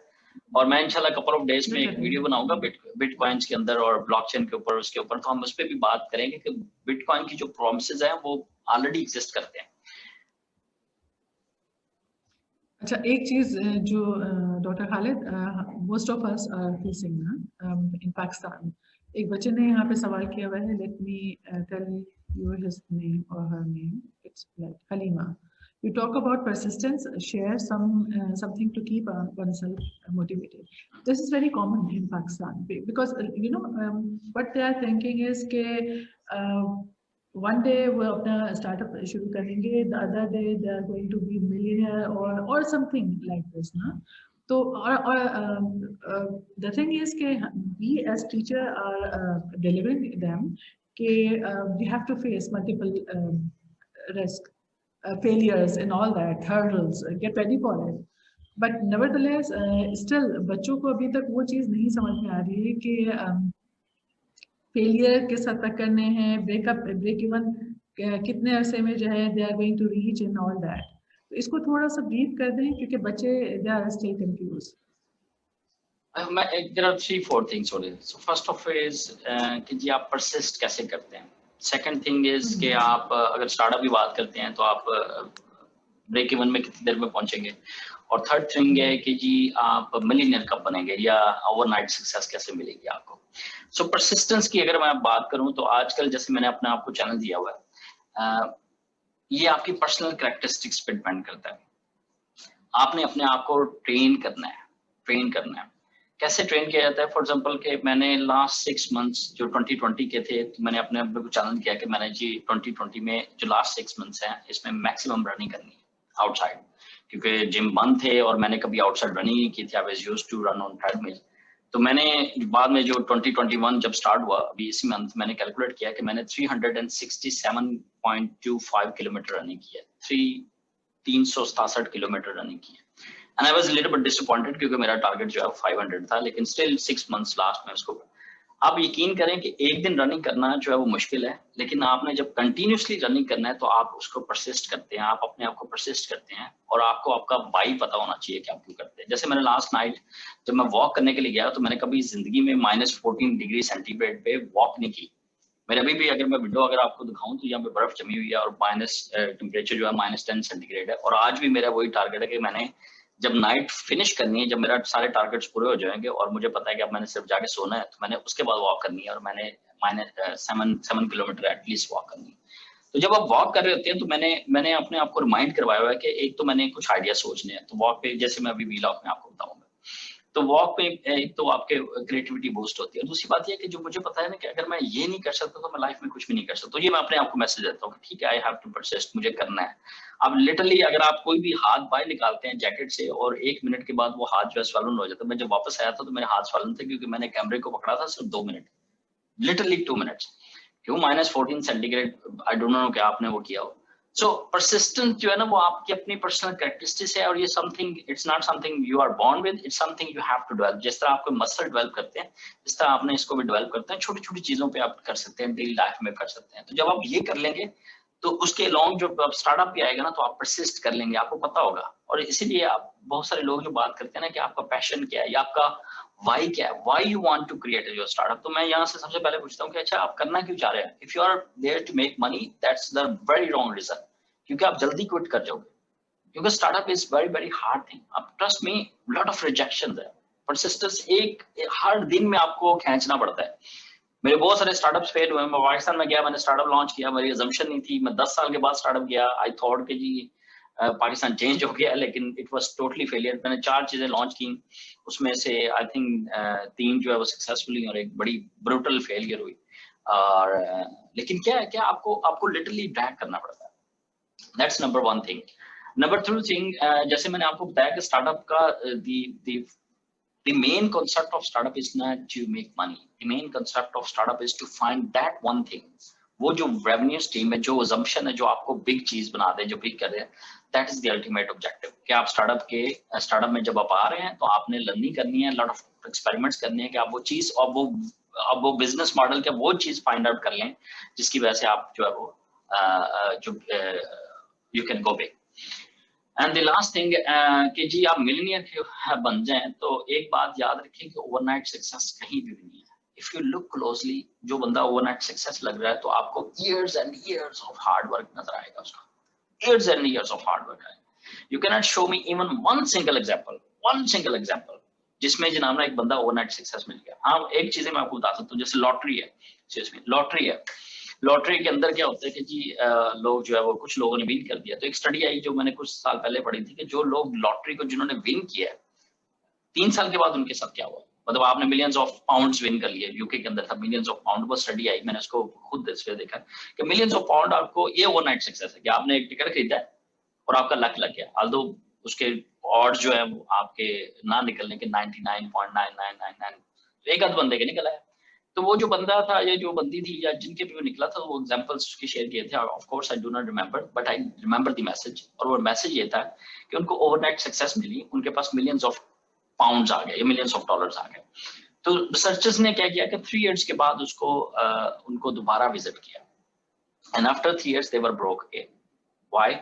और मैं इंशाल्लाह कपल ऑफ डेज में एक वीडियो बनाऊंगा बिटकॉइंस के अंदर और ब्लॉकचेन के ऊपर, उसके ऊपर, तो हम उस पर भी बात करेंगे कि बिटकॉइन की जो प्रोमिसेस हैं वो ऑलरेडी एग्जिस्ट करते हैं। अच्छा, एक चीज जो doctor Khalid, most of us are facing ना इन पाकिस्तान, एक बच्चे ने यहाँ पे सवाल किया हुआ है, let me tell you his name और her name, it's like Halima. You talk about persistence, share something to keep oneself motivated. This is very common in Pakistan because you know what they are thinking is that one day वो अपना startup शुरू करेंगे, the other day they are going to be millionaire or something like this, ना? तो the thing is that we as teacher are delivering them that we have to face multiple risks, failures and all that, hurdles, get ready for it. But nevertheless, still बच्चों को अभी तक वो चीज़ नहीं समझ में आ रही है कि फेलियर किस हद तक करने हैं, ब्रेक इवन कितने अरसे में जो है they are going to reach and all that. तो इसको थोड़ा सा ब्रीफ कर दें, क्योंकि बच्चे they are still confused. There are 3-4 things only. So first of all is कि जी आप persist कैसे करते हैं। सेकंड थिंग इज कि आप अगर स्टार्टअप की बात करते हैं तो आप ब्रेक इवन में कितनी देर में पहुंचेंगे, और थर्ड थिंग है कि जी आप मिलियनेयर कब बनेंगे या ओवरनाइट सक्सेस कैसे मिलेगी आपको। सो परसिस्टेंस की अगर मैं बात करूं तो आजकल जैसे मैंने अपने आप को चैनल दिया हुआ है, ये आपकी पर्सनल कैरेक्टरिस्टिक्स पे डिपेंड करता है। आपने अपने आप को ट्रेन करना है। कैसे ट्रेन किया जाता है? फॉर एग्जांपल कि मैंने लास्ट 6 मंथ्स जो 2020 के थे, तो मैंने अपने आप को चैलेंज किया कि मैंने जी 2020 में जो लास्ट 6 मंथ्स हैं इसमें मैक्सिमम रनिंग करनी है आउटसाइड, क्योंकि जिम बंद थे और मैंने कभी आउटसाइड रनिंग नहीं की थी। I was used to run on treadmill. तो मैंने बाद में जो 2021 जब स्टार्ट हुआ अभी इसी मंथ, मैंने कैलकुलेट किया कि मैंने 367.25 किलोमीटर रनिंग की है, 367 किलोमीटर रनिंग की है। And I was a little bit disappointed क्योंकि मेरा टारगेट जो है 500 था, लेकिन स्टिल 6 मंथ्स लास्ट में उसको। आप यकीन करें कि एक दिन रनिंग करना जो है वो मुश्किल है, लेकिन आपने जब कंटिन्यूसली रनिंग करना है तो आप उसको परसिस्ट करते हैं, आप अपने आप को परसिस्ट करते हैं, और आपको आपका वाई पता होना चाहिए कि आप क्यों करते हैं। जैसे मैंने लास्ट नाइट जब मैं वॉक करने के लिए गया तो मैंने कभी जिंदगी में -14 डिग्री सेंटीग्रेड पे वॉक नहीं की। मेरे अभी भी अगर मैं विंडो अगर आपको दिखाऊं तो यहाँ पे बर्फ जमी हुई है और टेम्परेचर जो है -10 सेंटीग्रेड है, और आज भी मेरा वही टारगेट है कि मैंने जब नाइट फिनिश करनी है, जब मेरा सारे टारगेट्स पूरे हो जाएंगे और मुझे पता है कि अब मैंने सिर्फ जाके सोना है, तो मैंने उसके बाद वॉक करनी है, और मैंने -7 किलोमीटर एटलीस्ट वॉक करनी है। तो जब आप वॉक कर रहे होते हैं तो मैंने अपने आप को रिमाइंड करवाया हुआ है कि एक तो मैंने कुछ आइडिया सोचने हैं, तो वॉक पे जैसे मैं अभी व्हील ऑफ में आपको बताऊंगा, तो वॉक पे एक तो आपके क्रिएटिविटी बूस्ट होती है। दूसरी बात ये कि जो मुझे पता है ना कि अगर मैं ये नहीं कर सकता तो मैं लाइफ में कुछ भी नहीं कर सकता, तो ये मैं अपने आप को मैसेज देता हूँ कि ठीक है, आई हैव टू परसिस्ट, मुझे करना है। अब लिटरली अगर आप कोई भी हाथ बाहर निकालते हैं जैकेट से और 1 मिनट के बाद वो हाथ जो है स्वैलन हो जाता है, मैं जब वापस आया था तो मेरे हाथ स्वैलन थे क्योंकि मैंने कैमरे को पकड़ा था सिर्फ 2 मिनट, लिटरली 2 मिनट्स। क्यों -14 सेंटीग्रेड, आई डोंट नो क्या आपने वो किया हो। सो परसिस्टेंट जो है ना वो आपकी अपनी पर्सनल कैरेक्टरिस्टिक्स है, और ये something, it's not something you are born with, it's something you have to develop. जिस तरह आपको मसल डेवलप करते हैं, इस तरह आपने इसको भी डेवलप करते हैं, छोटी छोटी चीजों पे आप कर सकते हैं, डेली लाइफ में कर सकते हैं। तो जब आप ये कर लेंगे तो उसके लॉन्ग जो स्टार्टअप भी आएगा ना, तो आप परसिस्ट कर लेंगे, आपको पता होगा। और इसीलिए आप बहुत सारे लोग जो बात करते हैं ना कि आपका पैशन क्या है या आपका वाई क्या है, why you want to create your startup, तो मैं यहाँ से सबसे पहले पूछता हूँ कि अच्छा आप करना क्यों चाह रहे हैं। If you are there to make money, that's the very wrong reason, क्योंकि आप जल्दी क्विट कर जाओगे, क्योंकि startup is very very hard thing. आप trust me, lot of rejections है, परसिस्टेंस एक हर दिन में आपको खींचना पड़ता है। मेरे बहुत सारे स्टार्टअप्स फेल हुए। मैं पाकिस्तान में गया, मैंने स्टार्टअप लॉन्च किया, मेरी अजम्पशन नहीं थी, मैं 10 साल के बाद स्टार्टअप गया, आई थॉट कि जी पाकिस्तान चेंज हो गया, लेकिन इट वाज टोटली फेलियर। मैंने 4 चीजें लॉन्च की, उसमें से आई थिंक 3 जो है वो सक्सेसफुली और एक बड़ी ब्रूटल फेलियर हुई। और लेकिन क्या है, क्या आपको लिटरली ड्रैग करना पड़ता है, that's number 1 thing. Number 2 thing, जैसे मैंने आपको बताया कि स्टार्टअप का the main concept of startup is not to make money. The main concept of startup is to find that one thing, वो जो revenue stream है, जो assumption है, जो आपको big चीज बना दे, जो big कर दे, that is the ultimate objective। कि आप startup में जब आप आ रहे हैं तो आपने learning करनी है, lot of experiments करने हैं कि आप वो चीज और वो business model के वो चीज find out कर लें जिसकी वजह से आप जो है वो you can go big। And the last thing कि जी आप मिलियनियर बन जाएं, तो एक बात याद रखिए कि ओवरनाइट सक्सेस कहीं भी नहीं है। इफ यू लुक क्लोजली, जो बंदा ओवरनाइट सक्सेस लग रहा है तो आपको years and years of hard work नजर आएगा उसका, years and years of hard work आएगा। You cannot show me even one single example जिसमें जनाब ना एक बंदा ओवरनाइट सक्सेस मिल गया। हाँ, एक चीजें मैं आपको बता सकता हूँ, जैसे लॉटरी है। लॉटरी के अंदर क्या होता है कि जी लोग जो है वो, कुछ लोगों ने विन कर दिया, तो एक स्टडी आई जो मैंने कुछ साल पहले पढ़ी थी कि जो लोग लॉटरी को जिन्होंने विन किया है, 3 साल के बाद उनके साथ क्या हुआ, मतलब आपने मिलियंस ऑफ पाउंड्स विन कर लिए। यूके के अंदर था मिलियंस ऑफ पाउंड, वो स्टडी आई, मैंने उसको खुद इस पे देखा कि मिलियंस ऑफ पाउंड आपको, ये ओवरनाइट सक्सेस है कि आपने एक टिकट खरीदा है और आपका लक लग गया, ऑल्दो उसके ऑड जो है वो आपके ना निकलने के 99.9999, एक आध बंदे के निकला है। तो वो जो बंदा था या जो बंदी थी या जिनके भी वो निकला था, वो एग्जांपल्स उसके शेयर किए थे। Of course I do not remember, but I remember the message. और वो मैसेज ये था कि उनको ओवरनाइट सक्सेस मिली, उनके पास मिलियंस ऑफ पाउंड्स आ गए या मिलियंस ऑफ डॉलर्स आ गए। तो रिसर्चर्स ने क्या किया कि 3 इयर्स के बाद उनको दोबारा विजिट किया, and after 3 years they were broke again. Why?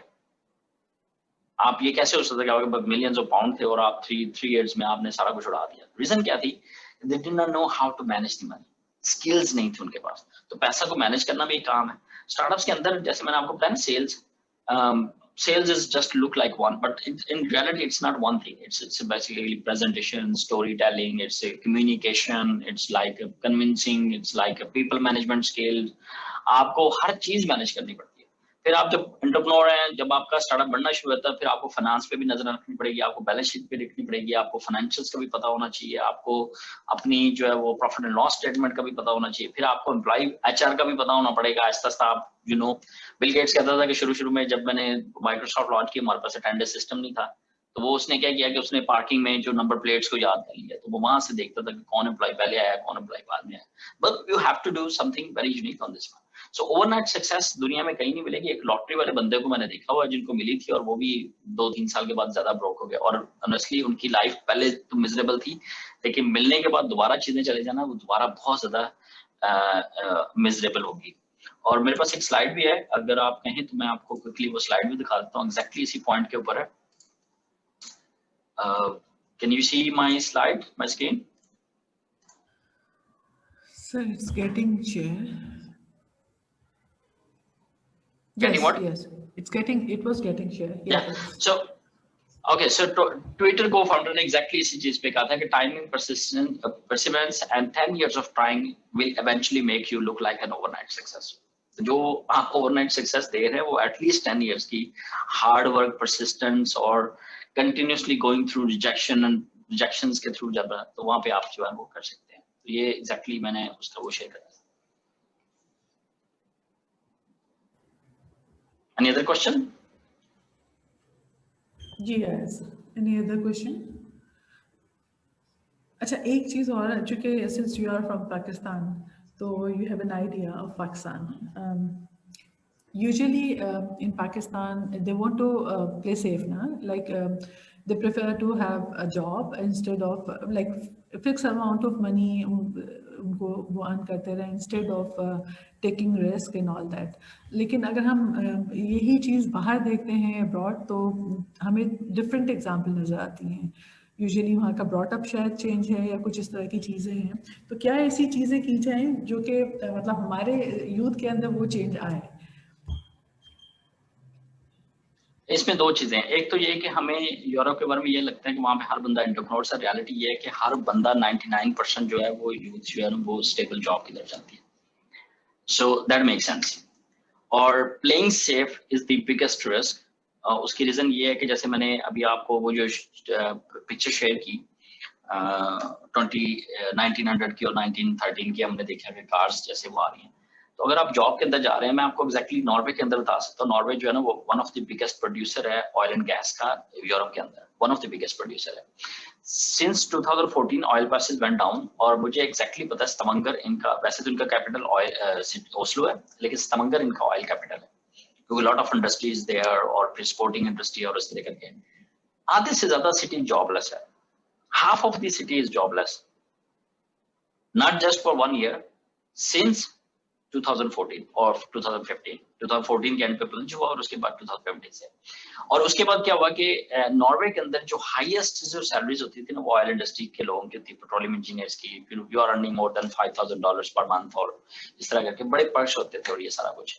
आप ये कैसे हो सकता है कि मिलियंस ऑफ पाउंड थे और आप 3 इयर्स में आपने सारा कुछ उड़ा दिया? रीजन क्या थी? They did not know how to manage the money, skills नहीं थी उनके पास। तो पैसा को मैनेज करना भी एक काम है। स्टार्टअप्स के अंदर जैसे मैंने आपको बताया ना, sales is just look like one, but in reality it's not one thing. It's basically presentation, storytelling, it's a communication, it's like a convincing, it's like a people management skills। आपको हर चीज manage करनी पड़ती है। फिर आप जब entrepreneur हैं, जब आपका स्टार्टअप बढ़ना शुरू होता है, फिर आपको फाइनेंस पे भी नजर रखनी पड़ेगी, आपको बैलेंस शीट पे देखनी पड़ेगी, आपको फाइनेंशियल्स का भी पता होना चाहिए, आपको अपनी जो है वो प्रॉफिट एंड लॉस स्टेटमेंट का भी पता होना चाहिए, फिर आपको एम्प्लॉय एचआर का भी पता होना पड़ेगा। आहिस्ता आहिस्ता आप बिल गेट्स कहता था कि शुरू में जब मैंने माइक्रोसॉफ्ट लॉन्च किया, हमारे पास अटेंडेंस सिस्टम नहीं था, तो वो उसने क्या किया कि उसने पार्किंग में जो नंबर प्लेट्स को याद कर लिया, तो वो वहां से देखता था कि कौन एम्प्लॉय पहले आया, कौन एम्प्लॉय बाद में आया। But you have to do something very unique on this one. So overnight success दुनिया में कहीं नहीं मिलेगी। एक लॉटरी वाले बंदे को मैंने देखा हुआ है जिनको मिली थी, और वो भी 2-3 साल के बाद ज्यादा ब्रोक हो गया, और ऑनेस्टली उनकी लाइफ पहले तो मिजरेबल थी, लेकिन मिलने के बाद दोबारा चीजें चले जाना, वो दोबारा बहुत ज्यादा मिजरेबल होगी। और मेरे पास एक स्लाइड भी है, अगर आप कहें तो मैं आपको क्विकली वो स्लाइड भी दिखा देता हूँ, एग्जैक्टली इसी पॉइंट के ऊपर है। Can you see my slide, my screen? Sir, it's getting share. Getting what? Yes, it was getting share. Yeah. So okay, so Twitter co-founder ने exactly इसी चीज पे कहा था कि timing, perseverance and 10 years of trying will eventually make you look like an overnight success। जो आप overnight success दे रहे हैं वो at least 10 years की hard work, persistence और continuously going through rejection and rejections के through जब, तो वहाँ पे आप जो है वो कर सकते हैं। तो ये exactly मैंने उसका वो शेयर करा। Any other question? Yes. Any other question? अच्छा, एक चीज और, चूंकि since you are from Pakistan, So you have an idea of Pakistan. Usually in Pakistan, they want to play safe now. Like they prefer to have a job instead of like fixed amount of money उनको वो earn करते रहे instead of taking risk and all that. लेकिन अगर हम यही चीज़ बाहर देखते हैं abroad तो हमें different example नज़र आती हैं. यूजुअली वहाँ का ब्रॉटअप शायद चेंज है या कुछ इस तरह की चीज़ें हैं. तो क्या ऐसी चीज़ें की जाएं जो कि मतलब हमारे यूथ के अंदर वो चेंज आए. इसमें दो चीजें हैं. एक तो ये कि हमें यूरोप के बारे में ये लगता है कि वहाँ पे हर बंदा एंटरप्रेन्योर है. रियलिटी ये है कि हर बंदा 99% जो है वो यूथ जो है वो स्टेबल जॉब की तरफ जाती है. So that make sense. और playing safe is the biggest risk. उसकी रीजन ये है कि जैसे मैंने अभी आपको वो जो पिक्चर शेयर की 1900 की और 1913 की, हमने देखा कि कार्स जैसे वो आ रही हैं. तो अगर आप जॉब के अंदर जा रहे हैं, मैं आपको एग्जैक्टली नॉर्वे के अंदर बता सकता हूँ. नॉर्वे जो है ना वो one of the biggest producer है ऑयल एंड गैस का यूरोप के अंदर. One of the biggest producer है. Since 2014 oil prices went down. और मुझे एग्जैक्टली पता है स्तमंगर इनका, वैसे तो इनका कैपिटल ऑयल ओस्लो है, लेकिन स्तमंगर इनका ऑयल कैपिटल है क्योंकि लॉट ऑफ इंडस्ट्रीज देयर और फिर स्पोर्टिंग इंडस्ट्री और इस तरह करके. आधे से ज्यादा सिटी जॉबलेस है. half of the city is jobless, not just for 1 year, since 2014 or 2015. 2014 के एंड पे प्लंज हुआ और उसके बाद 2015 से. और उसके बाद क्या हुआ कि नॉर्वे के अंदर जो हाईएस्ट जो सैलरीज होती थी ना वो ऑयल इंडस्ट्री के लोगों की थी, पेट्रोलियम इंजीनियर्स की. You are earning more than $5,000 per month और इस तरह करके बड़े पर्क्स होते थे और ये सारा कुछ.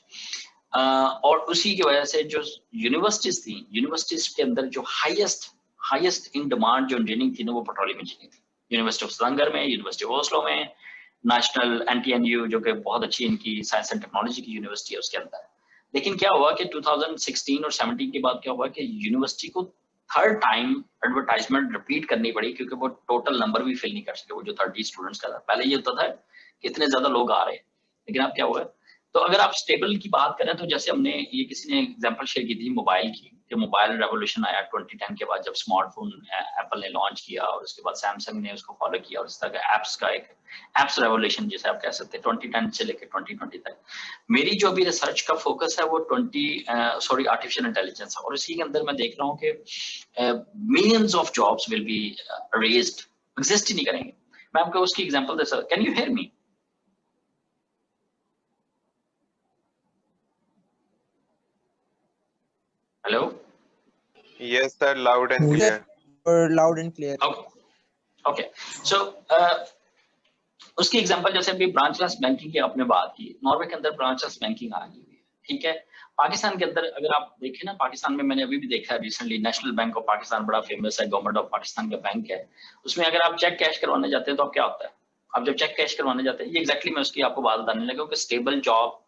और उसी की वजह से जो यूनिवर्सिटीज थी, यूनिवर्सिटीज के अंदर जो हाईएस्ट इन डिमांड जो इंजीनियरिंग थी ना वो पेट्रोलियम इंजीनियरिंग थी. यूनिवर्सिटी ऑफ स्तमंगर में, यूनिवर्सिटी ऑफ ओस्लो में, नेशनल NTNU जो कि बहुत अच्छी इनकी साइंस एंड टेक्नोलॉजी की यूनिवर्सिटी है उसके अंदर. लेकिन क्या हुआ कि 2016 और 17 के बाद क्या हुआ कि यूनिवर्सिटी को थर्ड टाइम एडवर्टाइजमेंट रिपीट करनी पड़ी क्योंकि वो टोटल नंबर भी फिल नहीं कर सके वो जो 30 स्टूडेंट्स का था. पहले ये होता था कि इतने ज्यादा लोग आ रहे हैं, लेकिन अब क्या हुआ. तो अगर आप स्टेबल की बात करें तो जैसे हमने ये किसी ने एग्जांपल शेयर की थी मोबाइल की, कि मोबाइल रेवोल्यूशन आया 2010 के बाद जब स्मार्टफोन एप्पल ने लॉन्च किया और उसके बाद सैमसंग ने उसको फॉलो किया और इस तरह का एप्स का एक एप्स रेवोल्यूशन जिसे आप कह सकते हैं 2010 से लेकर 2020 तक. मेरी जो अभी रिसर्च का फोकस है वो आर्टिफिशियल इंटेलिजेंस है और इसी के अंदर मैं देख रहा हूँ कि millions of jobs will be raised, exist ही नहीं करेंगे. मैं आपको उसकी एग्जांपल दे सकता. Can you hear me? Hello? Yes, sir. Loud and clear. Loud and clear. Okay. So, उसकी एग्जांपल जैसे अभी ब्रांचलेस बैंकिंग की आपने बात की, नॉर्वे के अंदर ब्रांचलेस बैंकिंग आ गई है. ठीक है. पाकिस्तान के अंदर अगर आप देखें ना, पाकिस्तान में मैंने अभी भी देखा है recently, national bank of Pakistan बड़ा फेमस है, गवर्नमेंट ऑफ पाकिस्तान का बैंक है. उसमें अगर आप चेक कैश करवाने जाते हैं तो अब क्या होता है, आप जब चेक कैश करवाने जाते हैं, ये एग्जैक्टली मैं उसकी आपको बात बताने लगा कि स्टेबल जॉब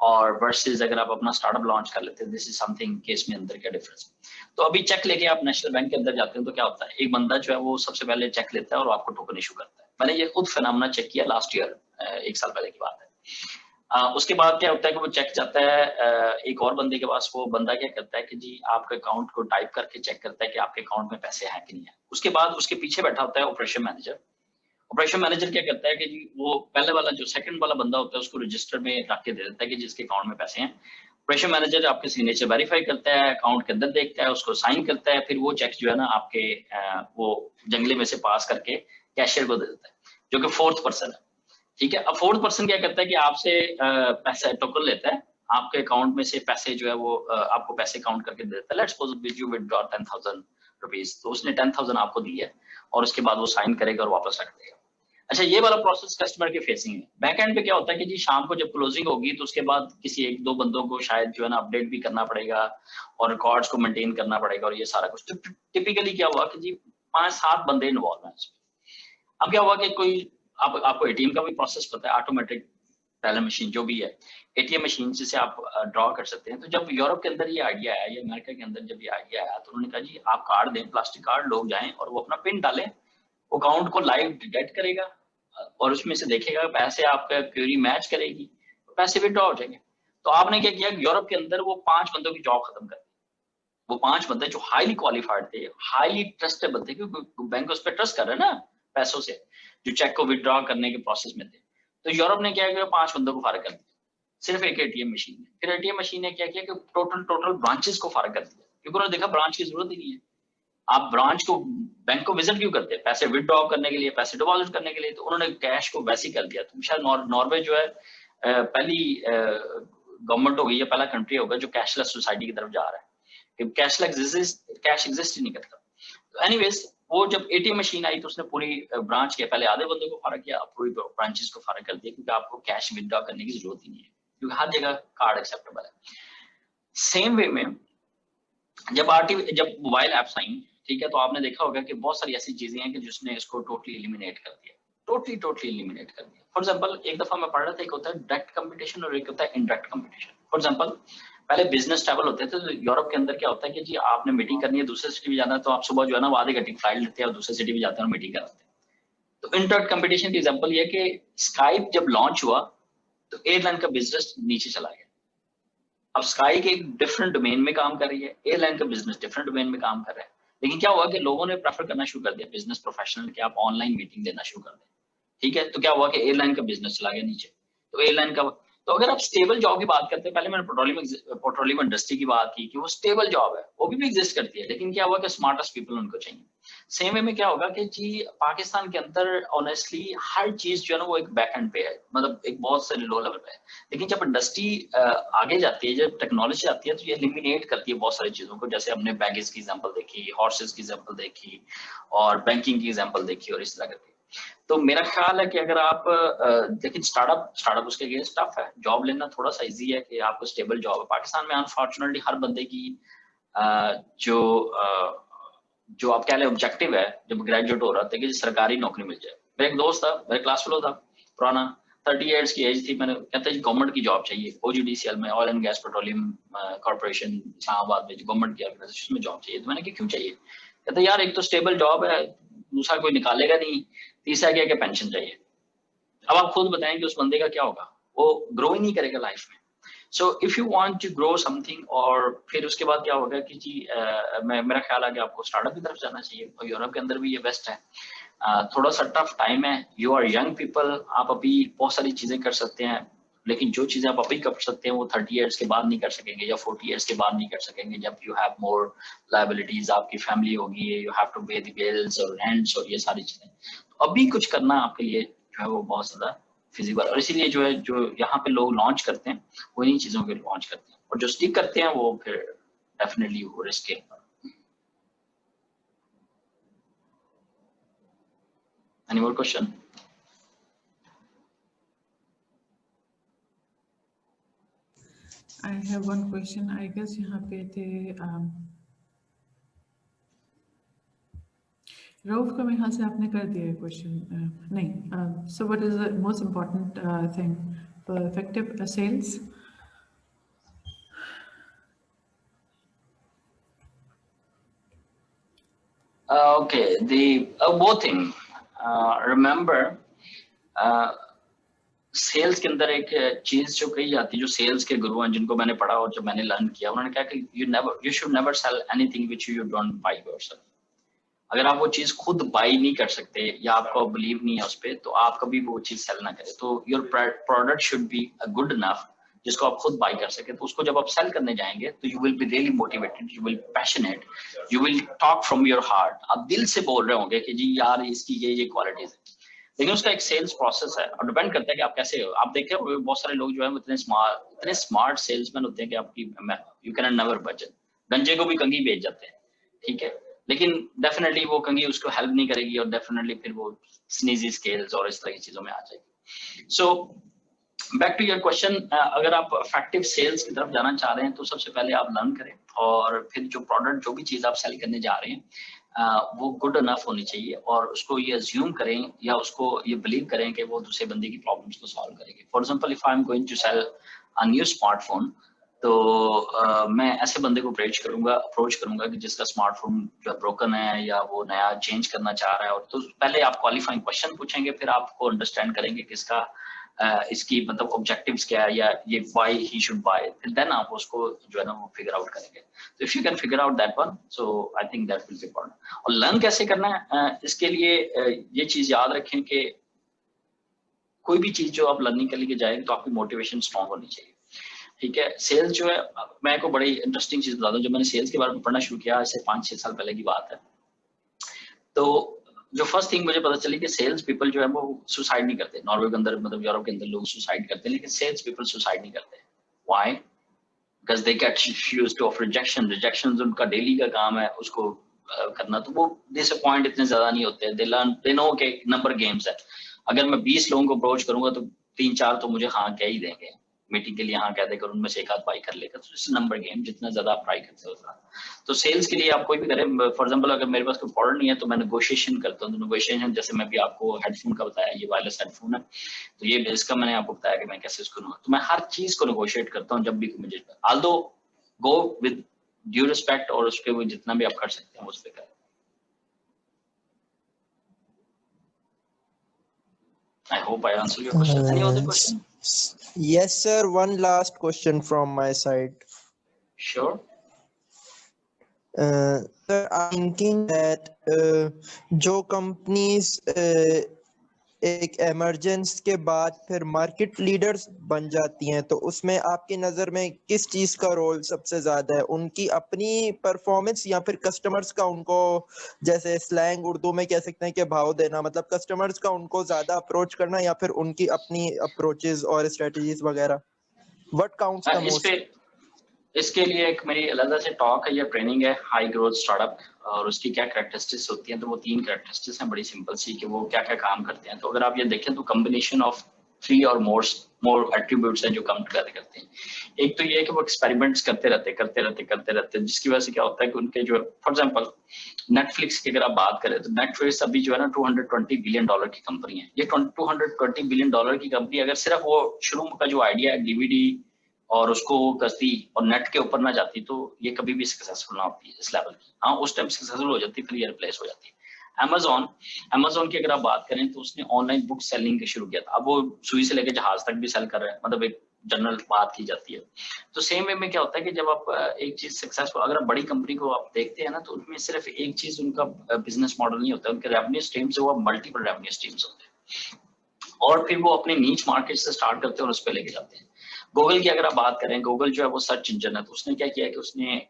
और वर्सेस अगर आप अपना स्टार्टअप लॉन्च कर लेते हैं, दिस इज समथिंग कि इसमें अंदर क्या डिफरेंस. तो अभी चेक लेके आप नेशनल बैंक के अंदर जाते हैं तो क्या होता है, एक बंदा जो है वो सबसे पहले चेक लेता है और आपको टोकन इशू करता है. मैंने ये खुद फिनोमेना चेक किया लास्ट ईयर, 1 साल पहले की बात है. उसके बाद क्या होता है कि वो चेक जाता है एक और बंदे के पास. वो बंदा क्या करता है कि जी आपके अकाउंट को टाइप करके चेक करता है कि आपके अकाउंट में पैसे हैं कि नहीं है. उसके बाद उसके पीछे बैठा होता है ऑपरेशन मैनेजर. ऑपरेशन मैनेजर क्या करता है कि जी वो पहले वाला जो सेकंड वाला बंदा होता है उसको रजिस्टर में रख के दे देता है कि जिसके अकाउंट में पैसे हैं. ऑपरेशन मैनेजर आपके सिग्नेचर वेरीफाई करता है, अकाउंट के अंदर देखता है, उसको साइन करता है, फिर वो चेक जो है ना आपके वो जंगले में से पास करके कैशियर को दे देता है जो कि फोर्थ पर्सन है. ठीक है. अब फोर्थ पर्सन क्या करता है कि आपसे पैसा टोकन लेता है, आपके अकाउंट में से पैसे जो है वो आपको पैसे काउंट करके दे देता है. Let's suppose you withdraw 10,000 rupees, तो उसने 10,000 आपको दी है और उसके बाद वो साइन करेगा और वापस रख देगा. अच्छा, ये वाला प्रोसेस कस्टमर के फेसिंग है. बैक एंड पे क्या होता है कि जी शाम को जब क्लोजिंग होगी तो उसके बाद किसी 1-2 बंदों को शायद जो है ना अपडेट भी करना पड़ेगा और रिकॉर्ड्स को मेंटेन करना पड़ेगा और ये सारा कुछ. तो टिपिकली क्या हुआ कि जी 5-7 बंदे इन्वॉल्व हैं इसमें. अब क्या हुआ कि कोई आपको एटीएम का भी प्रोसेस पता है, ऑटोमेटिक टेलर मशीन जो भी है, एटीएम मशीन जिसे आप ड्रॉ कर सकते हैं. तो जब यूरोप के अंदर ये आइडिया आया या अमेरिका के अंदर जब ये आइडिया आया तो उन्होंने कहा जी आप कार्ड दें, प्लास्टिक कार्ड, लोग जाएं और वो अपना पिन डालें, अकाउंट को लाइव डिटेक्ट करेगा और उसमें से देखेगा पैसे आपका क्वेरी मैच करेगी, पैसे विड्रॉ हो जाएंगे. तो आपने क्या किया, यूरोप के अंदर वो 5 बंदों की जॉब खत्म कर दी. वो 5 बंदे जो हाईली क्वालिफाइड थे, हाईली ट्रस्टेबल थे, क्योंकि बैंक उस पर ट्रस्ट कर रहे हैं ना पैसों से, जो चेक को विड्रॉ करने के प्रोसेस में थे. तो यूरोप ने क्या किया, 5 बंदों को फारिग कर दिया सिर्फ एक एटीएम मशीन में। फिर एटीएम मशीन ने क्या किया कि टोटल ब्रांचेस को फारिग कर दिया, क्योंकि उन्होंने देखा ब्रांच की जरूरत ही नहीं है। आप ब्रांच को, बैंक को विजिट क्यों करते हैं? पैसे विदड्रॉ करने के लिए, पैसे डिपॉजिट करने के लिए। तो उन्होंने कैश को वैसे ही कर दिया। तो शायद नॉर्वे जो है पहली गवर्नमेंट हो गई है, पहला कंट्री होगा जो कैशलेस सोसाइटी की तरफ जा रहा है। कैश एग्जिस्ट ही नहीं करता। तो एनीवेज वो जब एटीएम मशीन आई तो उसने पूरी ब्रांच के पहले आधे बंदों को फारिग किया, पूरी ब्रांचेस को फारिग कर दिया, क्योंकि आपको कैश विदड्रॉ करने की जरूरत ही नहीं है, क्योंकि हर जगह कार्ड एक्सेप्टेबल है। सेम वे में जब मोबाइल ऐप्स आई, ठीक है, तो आपने देखा होगा कि बहुत सारी ऐसी चीजें हैं कि जिसने इसको टोटली एलिमिनेट कर दिया, टोटली एलिमिनेट कर दिया। फॉर एग्जांपल एक दफा मैं पढ़ रहा था, एक होता है डायरेक्ट कंपटीशन और एक होता है इनडायरेक्ट कंपटीशन। फॉर एग्जांपल पहले बिजनेस ट्रैवल होते थे, तो यूरोप के अंदर क्या होता है कि जी आपने मीटिंग करनी है, दूसरे सिटी भी जाना है, तो आप सुबह जो है ना वो आधे घंटे की फ्लाइट लेते हैं और दूसरे सिटी भी जाते हैं और मीटिंग कराते हैं। तो इनडायरेक्ट कंपटीशन की एग्जांपल ये कि स्काइप जब लॉन्च हुआ तो एयरलाइन का बिजनेस नीचे चला गया। अब स्काई के एक डिफरेंट डोमेन में काम कर रही है, एयरलाइन का बिजनेस डिफरेंट डोमेन में काम कर रहा है। लेकिन क्या हुआ कि लोगों ने प्रेफर करना शुरू कर दिया बिजनेस प्रोफेशनल कि आप ऑनलाइन मीटिंग देना शुरू कर दें, ठीक है। तो क्या हुआ कि एयरलाइन का बिजनेस चला गया नीचे। तो एयरलाइन का, तो अगर आप स्टेबल जॉब की बात करते हैं, पहले मैंने पेट्रोलियम इंडस्ट्री की बात की कि वो स्टेबल जॉब है, वो भी एग्जिस्ट करती है, लेकिन क्या हुआ कि स्मार्टेस्ट पीपल उनको चाहिए। सेम वे में क्या होगा कि जी पाकिस्तान के अंदर ऑनेस्टली हर चीज जो है ना वो एक बैक एंड पे है, मतलब एक बहुत सारे लो लेवल पे है। लेकिन जब इंडस्ट्री आगे जाती है, जब टेक्नोलॉजी आती है, तो ये एलिमिनेट करती है बहुत सारी चीजों को। जैसे हमने बैगेज की एग्जांपल देखी, हॉर्सेस की एग्जांपल देखी और बैंकिंग की एग्जांपल देखी और इस तरह करके। तो मेरा ख्याल है कि अगर आप लेकिन स्टार्टअप उसके अगेंस्ट टफ है। जॉब लेना थोड़ा सा इजी है कि आपको स्टेबल जॉब है। पाकिस्तान में अनफॉर्चुनेटली हर बंदे की जो आप कह लें ऑब्जेक्टिव है जब ग्रेजुएट हो रहा था कि सरकारी नौकरी मिल जाए। मेरा एक दोस्त था, मेरे क्लास फेलो था पुराना, 30 इयर्स की एज थी। मैंने कहता है गवर्नमेंट की जॉब चाहिए, OGDCL में, oil and gas petroleum corporation Islamabad में गवर्नमेंट की ऑर्गेनाइजेशन में जॉब चाहिए। तो मैंने कहा क्यों चाहिए? कहता यार एक तो स्टेबल जॉब है, दूसरा कोई निकालेगा नहीं, तीसरा क्या कि पेंशन चाहिए। अब आप खुद बताएं कि उस बंदे का क्या होगा, वो ग्रो ही नहीं करेगा लाइफ में। So if you want to grow something, और फिर उसके बाद क्या होगा कि जी मेरा ख्याल है कि आपको स्टार्टअप की तरफ जाना चाहिए, और यूरोप के अंदर भी ये बेस्ट है। थोड़ा सा टफ टाइम है, यू आर यंग पीपल, आप अभी बहुत सारी चीजें कर सकते हैं, लेकिन जो चीजें आप अभी कर सकते हैं वो 30 इयर्स के बाद नहीं कर सकेंगे या 40 इयर्स के बाद नहीं कर सकेंगे, जब यू हैव मोर लायबिलिटीज, आपकी फैमिली होगी, यू हैव टू पे द बिल्स और रेंट्स और ये सारी चीजें। तो अभी कुछ करना आपके लिए जो है वो बहुत ज्यादा फिजिबल, और इसीलिए जो है जो यहाँ पे लोग लॉन्च करते हैं वो इन्हीं चीजों के लॉन्च करते हैं, और जो स्टिक करते हैं वो फिर डेफिनेटली वो रिस्क है। Any more question? I have one question. I guess यहाँ पे थे रऊफ का, मेरे ख्याल से आपने कर दिया है क्वेश्चन, नहीं। So what is the most important thing for effective sales? Okay, the both thing. Remember, sales के अंदर एक चीज जो कही जाती है, जो सेल्स के गुरु हैं जिनको मैंने पढ़ा और जो मैंने लर्न किया, उन्होंने कहा कि you should never sell anything which you don't buy yourself. अगर आप वो चीज खुद बाई नहीं कर सकते या आपको बिलीव नहीं है उस पर, तो आप कभी वो चीज सेल ना करें। तो your product should be good enough जिसको आप खुद बाई कर सके। तो उसको जब आप सेल करने जाएंगे तो you will be really motivated, you will passionate, you will talk from your heart. आप दिल से बोल रहे होंगे कि जी यार इसकी ये क्वालिटीज है। लेकिन उसका एक सेल्स प्रोसेस है और डिपेंड करता है कि आप कैसे हो। आप देखे हो बहुत सारे लोग जो है इतने स्मार्ट सेल्समैन होते हैं कि आपकी यू कैन नेवर बजट, गंजे को भी कंघी बेच जाते हैं, ठीक है, लेकिन डेफिनेटली वो कंघी उसको हेल्प नहीं करेगी और डेफिनेटली फिर वो स्नीजी स्केल्स और इस तरह की चीजों में आ जाएगी। So back to your question, अगर आप इफेक्टिव सेल्स की तरफ जाना चाह रहे हैं तो सबसे पहले आप लर्न करें, और फिर जो प्रोडक्ट जो भी चीज आप सेल करने जा रहे हैं वो गुड इनफ होनी चाहिए, और उसको ये अज्यूम करें या उसको ये बिलीव करें कि वो दूसरे बंदे की प्रॉब्लम्स को सॉल्व करेंगे। For example if I am going to sell a new smartphone, तो मैं ऐसे बंदे को अप्रोच करूंगा कि जिसका स्मार्टफोन जो ब्रोकन है या वो नया चेंज करना चाह रहा है। और तो पहले आप क्वालिफाइंग क्वेश्चन पूछेंगे, फिर आपको अंडरस्टैंड करेंगे कि इसका इसकी मतलब ऑब्जेक्टिव्स क्या है या ये व्हाई ही शुड बाय, फिर देन आप उसको जो है ना वो फिगर आउट करेंगे। तो if you can figure out that one, so I think that will be important. और लर्न कैसे करना है, इसके लिए ये चीज याद रखें कि कोई भी चीज जो आप लर्निंग के लिए जाएंगे तो आपकी मोटिवेशन स्ट्रांग होनी चाहिए, ठीक है। सेल्स जो है, मैं को बड़ी इंटरेस्टिंग चीज बता दूं, जब मैंने सेल्स के बारे में पढ़ना शुरू किया ऐसे 5-6 साल पहले की बात है, तो जो फर्स्ट थिंग मुझे पता चली कि सेल्स पीपल जो है वो सुसाइड नहीं करते। नॉर्वे के अंदर मतलब यूरोप के अंदर लोग सुसाइड करते हैं, लेकिन सेल्स पीपल सुसाइड नहीं करते। Why? Because they get used two of rejection. Rejection उनका डेली का काम है उसको करना, तो वो डिसअपॉइंट इतने ज्यादा नहीं होते। दे लर्न, दे नो के नंबर गेम्स है। अगर मैं 20 लोगों को अप्रोच करूंगा तो 3-4 तो मुझे हाँ कह ही देंगे मीटिंग के लिए, हाँ कह देकर उनमें से एक आध बाई कर लेगा। तो इट्स नंबर गेम, जितना ज्यादा आप ट्राई करते हो उतना। तो सेल्स के लिए आप कोई भी करें, फॉर एग्जांपल अगर मेरे पास कोई प्रोडक्ट नहीं है तो मैं नेगोशिएशन करता हूँ। तो नेगोशिएशन जैसे मैं भी आपको हेडफोन का बताया, ये वायरलेस हेडफोन है, तो ये इसका मैंने आपको बताया कि मैं कैसे इसको, तो मैं हर चीज को नेगोशिएट करता हूँ जब भी मुझे, although go with due respect, और उस पर जितना भी आप कर सकते हैं उस पर करें। I hope I answered your question. Any other question? Yes, sir. One last question from my side. Sure. Sir, I'm thinking that जो companies एक emergence के बाद फिर market leaders बन जाती हैं, तो उसमें आपकी नजर में किस चीज का रोल सबसे ज्यादा है? उनकी अपनी परफॉर्मेंस या फिर कस्टमर्स का उनको, जैसे स्लैंग उर्दू में कह सकते हैं कि भाव देना, मतलब कस्टमर्स का उनको ज्यादा अप्रोच करना, या फिर उनकी अपनी अप्रोचेस और स्ट्रेटजीज वगैरह? What counts the most? इसके लिए एक मेरी अलग से टॉक है या ट्रेनिंग है, हाई ग्रोथ स्टार्टअप, और उसकी क्या कैरेक्टरिस्टिक्स होती हैं। तो वो 3 कैरेक्टरिस्टिक्स हैं, बड़ी सिंपल सी, कि वो क्या क्या काम करते हैं। तो अगर आप ये देखें तो कॉम्बिनेशन ऑफ 3 और मोर एट्रीब्यूट्स हैं जो कम टुगेदर करते हैं। एक तो ये है कि वो एक्सपेरिमेंट्स करते रहते, जिसकी वजह से क्या होता है कि उनके जो, फॉर एग्जांपल नेटफ्लिक्स की अगर आप बात करें तो नेटफ्लिक्स अभी जो है ना $220 बिलियन की कंपनी है। ये $220 बिलियन की कंपनी, अगर सिर्फ वो शुरू का जो आइडिया है डीवीडी और उसको करती और नेट के ऊपर ना जाती तो ये कभी भी सक्सेसफुल ना होती है इस लेवल की। हाँ, उस टाइम सक्सेसफुल हो जाती, फिर ये रिप्लेस हो जाती है। अमेजोन की अगर आप बात करें तो उसने ऑनलाइन बुक सेलिंग के शुरू किया था। अब वो सुई से लेकर जहाज तक भी सेल कर रहे हैं, मतलब एक जनरल बात की जाती है। तो सेम वे में क्या होता है कि जब आप एक चीज सक्सेसफुल, अगर आप बड़ी कंपनी को आप देखते हैं ना, तो उनमें सिर्फ एक चीज उनका बिजनेस मॉडल नहीं होता, उनके रेवेन्यू स्ट्रीम्स वो मल्टीपल रेवेन्यू स्ट्रीम्स होते हैं, और फिर वो अपने नीच मार्केट से स्टार्ट करते हैं और उस पर लेके जाते हैं। गूगल की अगर आप बात करें, गूगल जो है वो सर्च इंजन है, तो उसने क्या किया कि उसने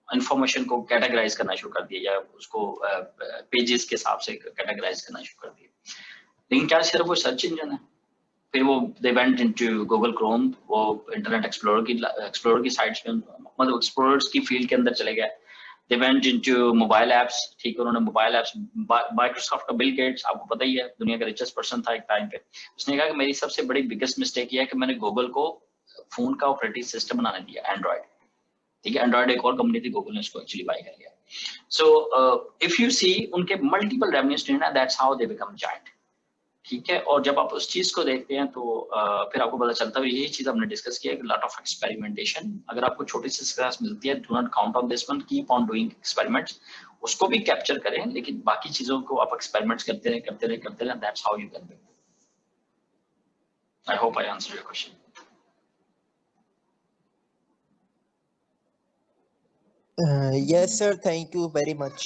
इंफॉर्मेशन को कैटेगराइज करना शुरू कर दिया, या उसको पेजेस के हिसाब से कैटेगराइज करना शुरू कर दिया। लेकिन क्या सिर्फ वो सर्च इंजन है? फिर वो they went into Google Chrome, वो इंटरनेट एक्सप्लोरर की साइट्स में, मतलब एक्सप्लोरर्स की फील्ड के अंदर चले गए। They went into mobile apps, ठीक है, उन्होंने मोबाइल एप्स, माइक्रोसॉफ्ट का बिल गेट्स आपको पता ही है, दुनिया का रिचेस्ट पर्सन था एक टाइम पे। उसने कहा कि मेरी सबसे बड़ी बिगेस्ट मिस्टेक ये है कि मैंने गूगल को फोन का ऑपरेटिंग सिस्टम बनाने दिया, एंड्रॉइड। ठीक है, एंड्रॉइड एक और कंपनी थी, गूगल ने उसको एक्चुअली बाय कर लिया। सो इफ यू सी, उनके मल्टीपल रेवेन्यू स्ट्रीम है, that's how they become giant. ठीक है, और जब आप उस चीज को देखते हैं तो फिर आपको पता चलता है, यही चीज हमने डिस्कस किया, लॉट ऑफ एक्सपेरिमेंटेशन। अगर आपको छोटी सी सक्सेस मिलती है, do not count on this one, keep on doing experiments, उसको भी कैप्चर करें, लेकिन बाकी चीजों को आप एक्सपेरिमेंट्स करते रहे, that's how you can. I hope I answer your question. Yes, sir. Thank you very much.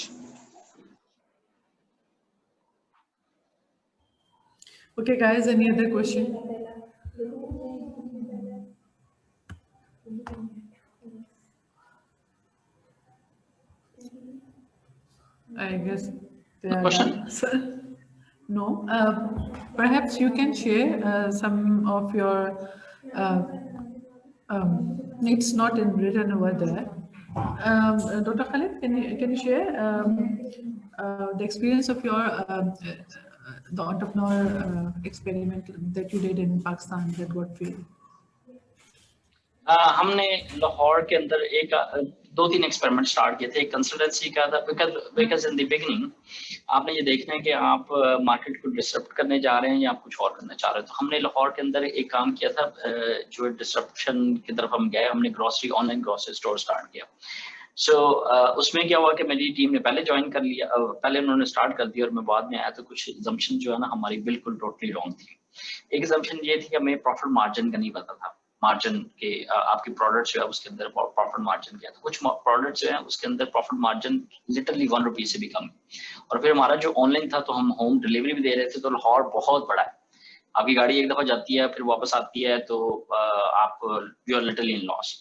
Okay, guys, any other question? I guess they are done. No, perhaps you can share some of your, it's not in written over there. Dr. Khalid, can you share the experience of your the entrepreneur experiment that you did in Pakistan that got failed? हमने लाहौर के अंदर 2-3 experiment start किए थे। एक consultancy का था, because in the beginning आपने ये देखना है कि आप मार्केट को डिसरप्ट करने जा रहे हैं या आप कुछ और करना चाह रहे हैं। तो हमने लाहौर के अंदर एक काम किया था, जो डिसरप्शन की तरफ हम गए, हमने ऑनलाइन ग्रोसरी स्टोर स्टार्ट किया। सो उसमें क्या हुआ कि मेरी टीम ने पहले ज्वाइन कर लिया, पहले उन्होंने स्टार्ट कर दिया और मैं बाद में आया, तो कुछ assumption जो है ना हमारी बिल्कुल टोटली रॉन्ग थी। एक assumption ये थी कि हमें प्रॉफिट मार्जिन का नहीं पता था, मार्जिन के आपकी प्रोडक्ट जो है उसके अंदर प्रॉफिट मार्जिन क्या था। कुछ प्रोडक्ट जो है उसके अंदर प्रॉफिट मार्जिन लिटरली 1 रुपी से भी कम। और फिर हमारा जो ऑनलाइन था, तो हम होम डिलीवरी भी दे रहे थे, तो लाहौर बहुत बड़ा है, आपकी गाड़ी एक दफा जाती है फिर वापस आती है तो आप you are little in loss.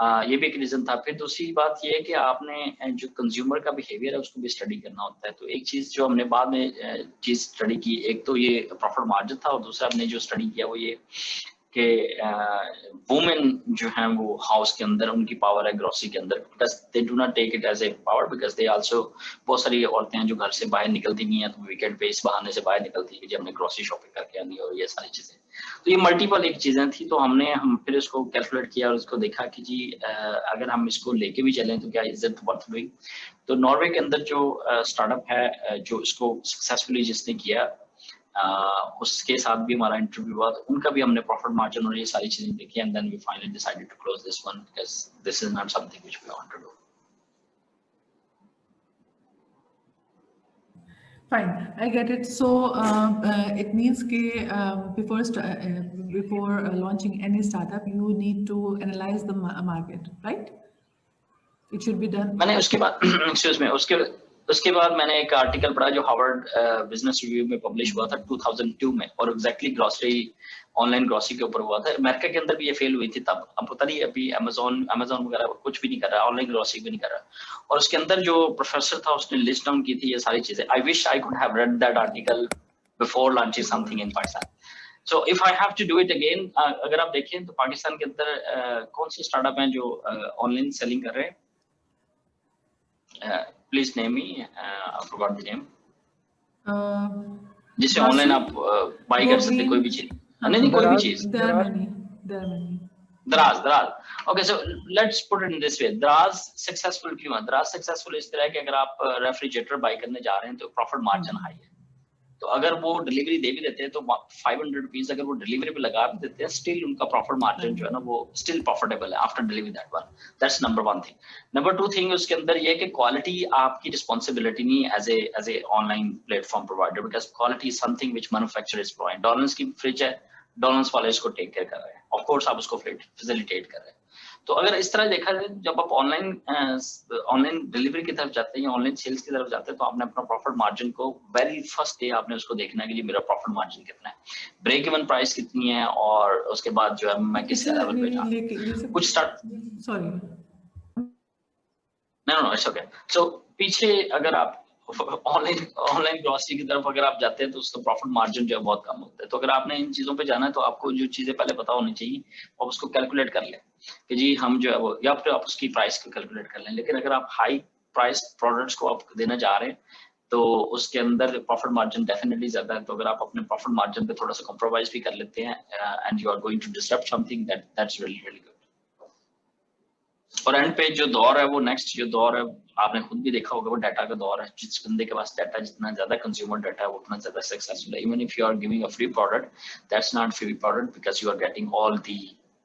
ये भी एक रीजन था। फिर दूसरी बात ये है कि आपने जो कंज्यूमर का बिहेवियर है उसको भी स्टडी करना होता है। तो एक चीज जो हमने बाद में चीज स्टडी की, एक तो ये प्रॉफिट मार्जिन था और दूसरा हमने जो स्टडी किया वो ये कि वुमेन जो हैं वो हाउस के अंदर उनकी पावर है ग्रोसरी के अंदर, because they do not take it as a power, because they also, बहुत सारी औरतें हैं जो घर से बाहर निकलती नहीं है तो वीकेंड पे इस बहाने से बाहर निकलती है कि जब हमने ग्रोसरी शॉपिंग करके आनी और ये सारी चीजें। तो ये मल्टीपल एक चीजें थी। तो हम फिर इसको कैलकुलेट किया और इसको देखा कि जी अगर हम इसको लेके भी चलें तो क्या इज इट वर्थ डूइंग। तो नॉर्वे के अंदर जो स्टार्टअप है जो इसको सक्सेसफुली जिसने किया उसके साथ भी हमारा इंटरव्यू हुआ, तो उनका भी हमने प्रॉफिट मार्जिन और ये सारी चीजें देखी and then we finally decided to close this one because this is not something which we want to do. Fine, I get it. So it means that before launching any startup, you need to analyze the market, right? It should be done. मैंने उसके बाद excuse me उसके बाद मैंने एक article पढ़ा जो Harvard business review में पब्लिश हुआ था 2002 में, और एग्जैक्टली ग्रोसरी, ऑनलाइन ग्रोसरी के ऊपर हुआ था। अमेरिका के अंदर भी ये फेल हुई थी तब। अब पता नहीं अभी अमेजोन वगैरह कुछ भी नहीं कर रहा, ऑनलाइन ग्रोसरी भी नहीं कर रहा। और उसके अंदर जो प्रोफेसर था उसने लिस्ट डाउन की थी ये सारी चीजें। I wish I could have read that article before launching something in Pakistan. So if I have to do it again, अगर आप देखें तो पाकिस्तान के अंदर कौन से स्टार्टअप हैं जो ऑनलाइन सेलिंग कर रहे हैं? Please name me, I forgot the name, जिससे ऑनलाइन आप बाय कर सकते कोई भी चीज। नहीं कोई भी चीज। There are many. दराज। Okay, so let's put it in this way. दराज सक्सेसफुल क्यों है? दराज सक्सेसफुल इस तरह कि अगर आप रेफ्रिजरेटर बाय करने जा रहे हैं तो प्रॉफिट मार्जिन हाई है। तो अगर वो डिलीवरी दे भी देते हैं तो 500 रुपीज अगर वो डिलीवरी पे लगा भी देते हैं, स्टिल उनका प्रॉफिट मार्जिन जो है ना वो स्टिल प्रॉफिटेबल है after delivery that one. That's number one thing. Number two thing उसके अंदर ये कि क्वालिटी आपकी रिस्पॉन्सिबिलिटी नहीं as a online platform provider, because quality is something which manufacturers provide. Dollars की फ्रिज है, डॉलर्स वाले इसको टेक केयर कर रहे हैं, ऑफ कोर्स आप उसको फैसिलिटेट कर रहे हैं। तो अगर इस तरह देखा जाए, जब आप ऑनलाइन डिलीवरी की तरफ जाते हैं या ऑनलाइन सेल्स की तरफ जाते हैं तो आपने अपना प्रॉफिट मार्जिन को वेरी फर्स्ट डे आपने उसको देखना है कि मेरा प्रॉफिट मार्जिन कितना है, ब्रेक इवन प्राइस कितनी है, और उसके बाद जो है मैं किस लेवल पे जाऊं कुछ start. Sorry. No it's okay. So पीछे अगर आप ऑनलाइन ग्रोसरी की तरफ अगर आप जाते हैं तो उसका प्रॉफिट मार्जिन जो है बहुत कम होता है। तो अगर आपने इन चीजों पे जाना है तो आपको जो चीजें पहले पता होनी चाहिए और उसको कैलकुलेट कर लें कि जी हम जो है वो, या फिर आप उसकी प्राइस को कैलकुलेट कर लें। लेकिन अगर आप हाई प्राइस प्रोडक्ट्स को आप देने जा रहे हैं तो उसके अंदर प्रॉफिट मार्जिन डेफिनेटली ज्यादा है। तो अगर आप अपने प्रॉफिट मार्जिन पे थोड़ा सा कॉम्प्रोमाइज भी कर लेते हैं and you are going to disrupt something, that's really good. और एंड पे जो दौर है वो नेक्स्ट जो दौर है आपने खुद भी देखा होगा वो डाटा का दौर है। जिस बंदे के पास डाटा, जितना ज्यादा कंज्यूमर डाटा है वो उतना ज्यादा सक्सेसफुल है। Even if you are giving a free product, that's not free product because you are getting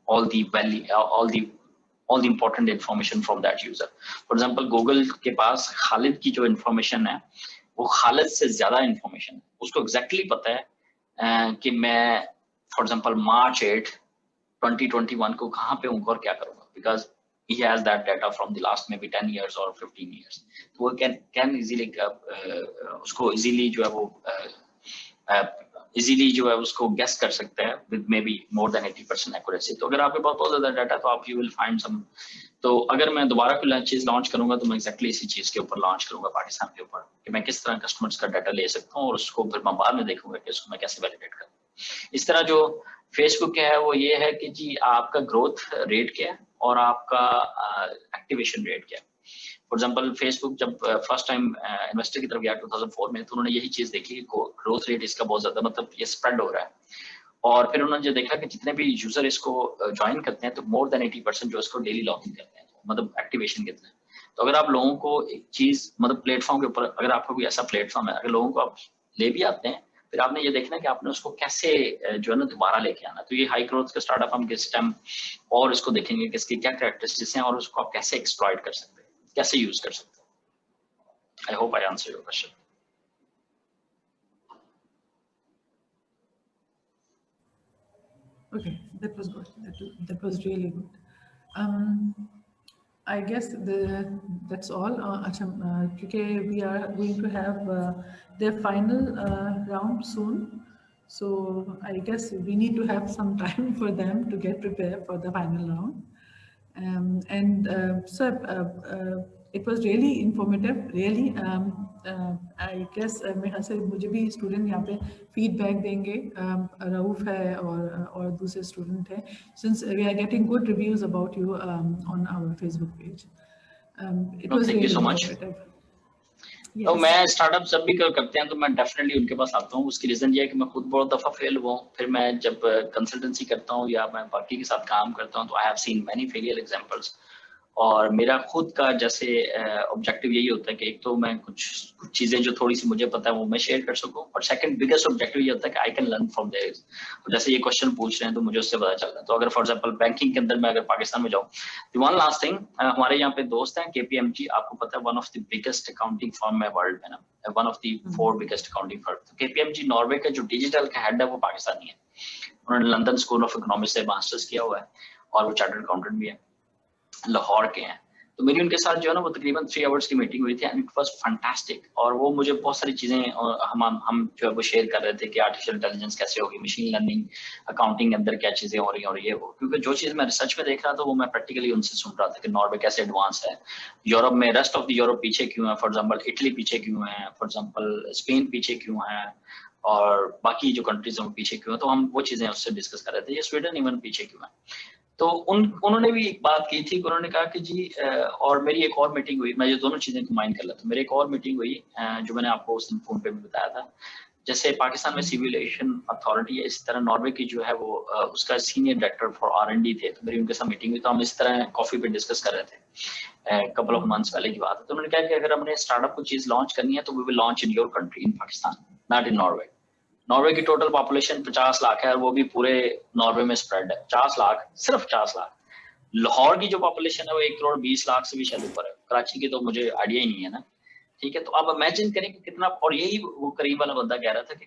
all the value, all the important information from that user. For example, Google के पास खालिद की जो information है वो खालिद से ज्यादा information है। उसको exactly पता है कि मैं for example March 8, 2021 को कहाँ पे हूँ और क्या करूँगा, because he has that data from the last maybe 10 years or 15 years. तो वो can easily उसको easily जो है वो easily जो है उसको guess कर सकते हैं with maybe more than 80% accuracy. तो अगर आपके पास बहुत ज़्यादा डाटा तो आप you will find some। तो अगर मैं दोबारा कोई चीज़ लॉन्च करूंगा तो मैं exactly इसी चीज़ के ऊपर लॉन्च करूंगा पाकिस्तान के ऊपर कि मैं किस तरह कस्टमर्स का डाटा ले सकता हूँ और उसको फिर मैं बाद में देखूंगा कि उसको मैं कैसे वैलिडेट करूँ। इस तरह जो फेसबुक है वो ये है कि जी आपका ग्रोथ रेट क्या है और आपका एक्टिवेशन रेट क्या है। फॉर एग्जांपल फेसबुक जब फर्स्ट टाइम इन्वेस्टर की तरफ गया 2004 में तो उन्होंने यही चीज देखी कि ग्रोथ रेट इसका बहुत ज्यादा मतलब ये स्प्रेड हो रहा है, और फिर उन्होंने जो देखा कि जितने भी यूजर इसको ज्वाइन करते हैं तो मोर देन 80% जो इसको डेली लॉग इन करते हैं, मतलब एक्टिवेशन कितना है। तो अगर आप लोगों को एक चीज मतलब प्लेटफॉर्म के ऊपर अगर आपका कोई ऐसा प्लेटफॉर्म है, अगर लोगों को आप ले भी आते हैं फिर आपने ये देखना कि आपने उसको कैसे जो है ना दोबारा लेके आना। तो ये हाई ग्रोथ का स्टार्टअप हम किस टाइम और इसको देखेंगे कि इसकी क्या कैरेक्टरिस्टिक्स हैं और उसको आप कैसे एक्सप्लॉइट कर सकते हैं, कैसे यूज कर सकते हैं। I hope I answer your question. Okay, that was good. That was really good. I guess that's all. Because we are going to have the final round soon. So I guess we need to have some time for them to get prepared for the final round. So it was really informative, really. I guess मेरे ख्याल से मुझे भी student यहाँ पे feedback देंगे, रऊफ है और दूसरे स्टूडेंट हैं, since we are getting good reviews about you on our Facebook page. It No, was thank you really so much. informative. तो मैं स्टार्टअप जब भी करते हैं तो मैं डेफिनेटली उनके पास आता हूँ। उसकी रीजन ये है कि मैं खुद बहुत दफा फेल हुआ हूँ, फिर मैं जब कंसल्टेंसी करता हूँ या मैं बाकी के साथ काम करता हूँ तो I have seen many failure examples. और मेरा खुद का जैसे ऑब्जेक्टिव यही होता है कि एक तो मैं कुछ चीजें जो थोड़ी सी मुझे पता है वो मैं शेयर कर सकूं, और सेकंड बिगेस्ट ऑब्जेक्टिव ये होता है कि I can learn from there. जैसे ये क्वेश्चन पूछ रहे हैं तो मुझे उससे पता चल रहा है। तो अगर फॉर एग्जांपल बैंकिंग के अंदर मैं अगर पाकिस्तान में जाऊं, तो वन लास्ट थिंग, हमारे यहाँ पे दोस्त हैं KPMG, आपको पता है one of the biggest accounting firm है वर्ल्ड में ना, one of the 4 biggest accounting firm. तो KPMG नॉर्वे का जो डिजिटल का हेड है वो पाकिस्तानी है। उन्होंने लंदन स्कूल ऑफ इकोनॉमिक्स से मास्टर्स किया हुआ है और वो चार्टर्ड अकाउंटेंट भी है, लाहौर के हैं। तो मेरी उनके साथ जो है ना वो तकरीबन 3 आवर्स की मीटिंग हुई थी एंड इट वाज फैंटास्टिक। और वो मुझे बहुत सारी चीजें हम जो है वो शेयर कर रहे थे कि आर्टिफिशियल इंटेलिजेंस कैसे होगी, मशीन लर्निंग, अकाउंटिंग के अंदर क्या चीजें हो रही हैं और ये वो, क्योंकि जो चीज मैं रिसर्च में देख रहा था वो मैं प्रैक्टिकली उनसे सुन रहा था कि नॉर्वे कैसे एडवांस है, यूरोप में रेस्ट ऑफ द यूरोप पीछे क्यों है, फॉर एग्जाम्पल इटली पीछे क्यों है, फॉर एग्जाम्पल स्पेन पीछे क्यों है, और बाकी जो कंट्रीज हैं वो पीछे क्यों है। तो हम वो चीजें उससे डिस्कस कर रहे थे, ये स्वीडन इवन पीछे क्यों है। तो उन्होंने भी एक बात की थी, उन्होंने कहा कि जी और मेरी एक और मीटिंग हुई, मैं ये दोनों चीजें कंबाइन कर लेता हूं। मेरी एक और मीटिंग हुई जो मैंने आपको उस दिन फोन पे भी बताया था, जैसे पाकिस्तान में सिविल एविएशन अथॉरिटी है, इसी तरह नॉर्वे की जो है वो उसका सीनियर डायरेक्टर फॉर R&D थे। तो मेरी उनके साथ मीटिंग हुई, तो हम इस तरह कॉफी पे डिस्कस कर रहे थे, कपल ऑफ मंथ्स पहले की बात है। तो उन्होंने कहा कि अगर हमने स्टार्टअप को चीज लॉन्च करनी है तो we will launch in your country, in Pakistan, not in Norway. Norway की टोटल पॉपुलेशन 50 लाख है और वो भी पूरे नॉर्वे में स्प्रेड है, 50 लाख, सिर्फ 50 लाख। लाहौर की जो पॉपुलेशन है वो 1 करोड़ 20 लाख से भी शायद ऊपर है। कराची की तो मुझे आइडिया ही नहीं है ना, ठीक है। तो आप इमेजिन करें कि कितना, और यही वो करीब वाला बंदा कह रहा था कि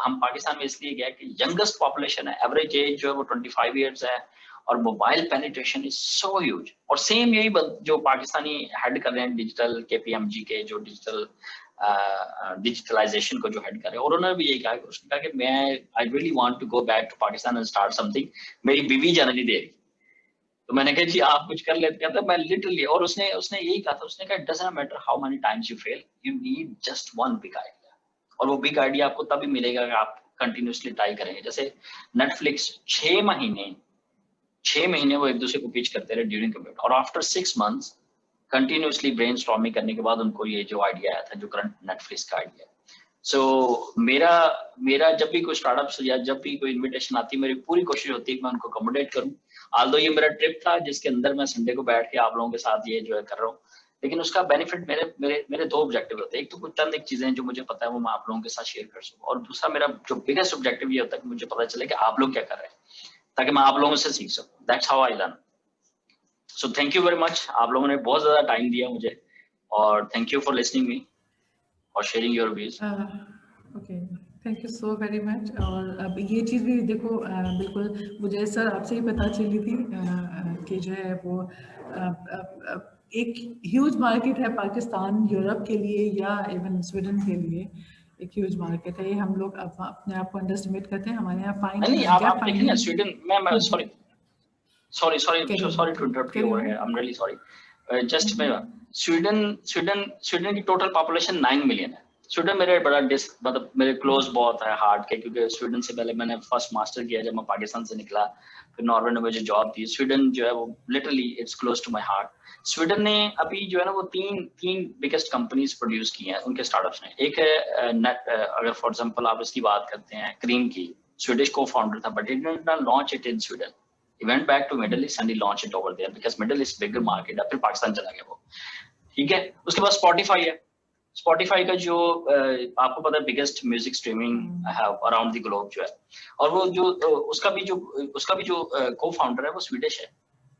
हम पाकिस्तान में इसलिए गया कि यंगेस्ट पॉपुलेशन है, एवरेज एज जो है वो 25 ईयर्स है और mobile penetration is so huge. और सेम यही जो पाकिस्तानी हेड कर रहे हैं डिजिटल KPMG के, जो डिजिटलाइजेशन को जो हेड कर रहे हैं, और उन्होंने भी यही कहा, उसने कहा कि मैं I really want to go back to Pakistan and start something, मेरी बीवी जाने नहीं दे रही। तो मैंने कहा जी आप कुछ कर लेते, कहता मैं लिटरली, और उसने यही कहा था, उसने कहा it doesn't matter how many times you fail, you need just one big idea. और वो बिग आइडिया आपको तभी मिलेगा अगर आप कंटिन्यूअसली ट्राई करेंगे। जैसे नेटफ्लिक्स 6 महीने वो एक दूसरे को पिच करते रहे ड्यूरिंग कोविड, और आफ्टर 6 मंथ्स कंटिन्यूअसली ब्रेनस्टॉर्मिंग करने के बाद उनको ये जो आइडिया आया था, जो करंट नेटफ्लिक्स का आइडिया है। सो मेरा जब भी कोई स्टार्टअप्स या जब भी कोई इनविटेशन आती है, मेरी पूरी कोशिश होती है कि मैं उनको अकोमोडेट करूं। आल्दो ये मेरा ट्रिप था जिसके अंदर मैं संडे को बैठ के आप लोगों के साथ ये जो है कर रहा हूँ, लेकिन उसका बेनिफिट मेरे 2 ऑब्जेक्टिव होते हैं। एक तो कुछ चंद एक चीजें जो मुझे पता है वो मैं आप लोगों के साथ शेयर कर सकूं, और दूसरा मेरा जो बिगेस्ट ऑब्जेक्टिव ये होता है कि मुझे पता चले कि आप लोग क्या कर रहे हैं, ताकि मैं आप लोगों से सीख सकूं। That's how I learn. So thank you very much, आप लोगों ने बहुत ज्यादा टाइम दिया मुझे, और thank you for listening me और sharing your views. Okay, thank you so very much. और अब ये चीज़ भी देखो, बिल्कुल मुझे सर आपसे ही पता चली थी कि जो है वो एक ह्यूज मार्केट है पाकिस्तान यूरोप के लिए या इवन स्वीडन के लिए, एक ह्यूज मार्केट है। ये हम लोग अपने आप को अंडरस्टिमेट करते हैं। हमारे यहाँ नहीं, आप देखें ना स्वीडन, मैं sorry to interrupt you over here, I'm really sorry, just Sweden की टोटल पॉपुलेशन 9 मिलियन है। स्वीडन मेरे बड़ा मतलब मेरे क्लोज बहुत है हार्ट के, क्योंकि स्वीडन से पहले मैंने फर्स्ट मास्टर किया जब मैं पाकिस्तान से निकला, फिर नॉर्वे ने मुझे जॉब दी। स्वीडन जो है वो literally it's close to my heart. Sweden ने अभी जो है ना वो तीन बिगेस्ट कंपनीज प्रोड्यूस की हैं उनके स्टार्टअप्स ने। एक है अगर फॉर एग्जांपल आप इसकी बात करते हैं, क्रीम की, स्वीडिश को फाउंडर था, but it did not launch it in Sweden, he went back to Middle East and he launched it over there because Middle East bigger market है। फिर पाकिस्तान चला गया वो, ठीक है। उसके बाद Spotify है। Spotify का जो आपको पता है बिगेस्ट म्यूजिक स्ट्रीमिंग है अराउंड द ग्लोब जो है, और वो जो उसका भी जो को फाउंडर है वो स्वीडिश है।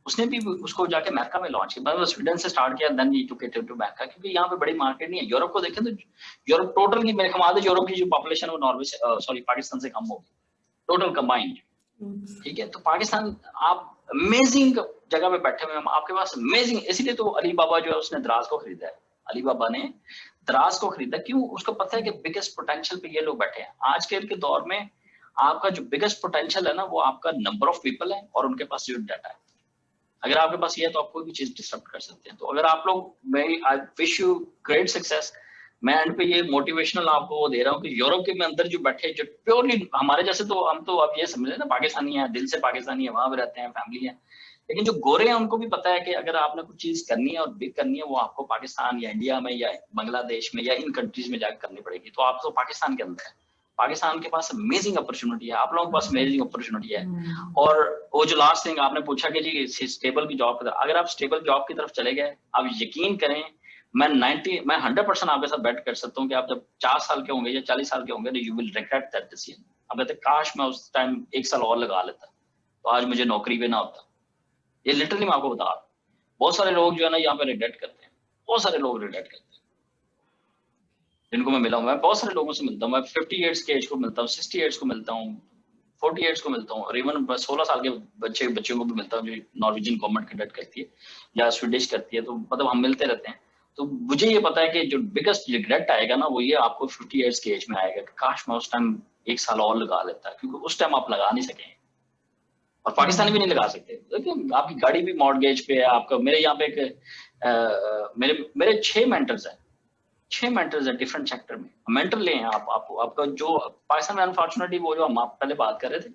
उसने भी उसको जाके अमेरिका में लॉन्च किया, मतलब स्वीडन से स्टार्ट किया, then he took it to America, क्योंकि यहाँ पे बड़ी मार्केट नहीं है। यूरोप को देखें तो यूरोप टोटल की मेरे ख्याल से यूरोप की जो पॉपुलेशन है वो नॉर्वे से पाकिस्तान से कम होगी टोटल कंबाइंड, ठीक है। तो पाकिस्तान आप अमेजिंग जगह पे बैठे हुए हैं, आपके पास अमेजिंग, इसीलिए तो अली बाबा जो है उसने दराज को खरीदा है। अली बाबा ने दराज को खरीदा क्यों? उसको पता है कि बिगेस्ट पोटेंशियल पे ये लोग बैठे हैं। आजकल के दौर में आपका जो बिगेस्ट पोटेंशियल है ना वो आपका नंबर ऑफ पीपल है और उनके पास जो डाटा है। अगर आपके पास ये है तो आप कोई भी चीज डिस्टर्ब कर सकते हैं। तो अगर आप लोग, मैं I wish you great success. मैं एंड पे ये मोटिवेशनल आपको वो दे रहा हूँ कि यूरोप के में अंदर जो बैठे जो प्योरली हमारे जैसे, तो हम तो आप ये समझ ना पाकिस्तानी है, दिल से पाकिस्तानी है, वहां पे रहते हैं, फैमिली है, लेकिन जो गोरे हैं उनको भी पता है कि अगर आपने कुछ चीज करनी है और बिग करनी है वो आपको पाकिस्तान या इंडिया में या बांग्लादेश में या इन कंट्रीज में जाकर करनी पड़ेगी। तो आप तो पाकिस्तान के अंदर है, पाकिस्तान के पास अमेजिंग अपॉर्चुनिटी है, आप लोगों के पास अमेजिंग अपॉर्चुनिटी है। और वो जो लास्ट थिंग आपने पूछा कि जी स्टेबल की जॉब, अगर आप स्टेबल जॉब की तरफ चले गए, आप यकीन करें मैं 100% आपके साथ बैठ कर सकता हूँ कि आप जब 4 साल के होंगे या 40 साल के होंगे, you will regret that decision. अब कहते काश मैं उस टाइम 1 साल और लगा लेता तो आज मुझे नौकरी भी ना होता। ये लिटरली मैं आपको बता रहा हूँ। बहुत सारे लोग जो है ना यहाँ पे रिग्रेट करते हैं, बहुत सारे लोग रिग्रेट करते हैं जिनको मैं मिला हूँ। मैं बहुत सारे लोगों से मिलता हूँ, मैं 50 ईयर्स के एज को मिलता हूँ, 60 ईयर्स को मिलता हूँ, 40 ईयर्स को मिलता हूँ, और इवन 16 साल के बच्चों को भी मिलता हूँ जो नॉर्वेजियन गवर्नमेंट कंडक्ट करती है या स्वीडिश करती है। तो मतलब हम मिलते रहते हैं। तो मुझे ये पता है कि जो बिगेस्ट रिग्रेट आएगा ना वो ये आपको 50 ईयर्स के एज में आएगा कि काश मैं उस टाइम 1 साल और लगा लेता, क्योंकि उस टाइम आप लगा नहीं सके और पाकिस्तानी भी नहीं लगा सकते। देखिए आपकी गाड़ी भी मॉर्गेज पे है आपका। मेरे यहाँ पे एक मेरे 6 मेंटर्स हैं, 6 मेंटर्स है डिफरेंट सेक्टर में। मेंटर ले हैं आप, आपका जो पाकिस्तान में अनफॉर्चुनेटली वो जो हम पहले बात कर रहे थे,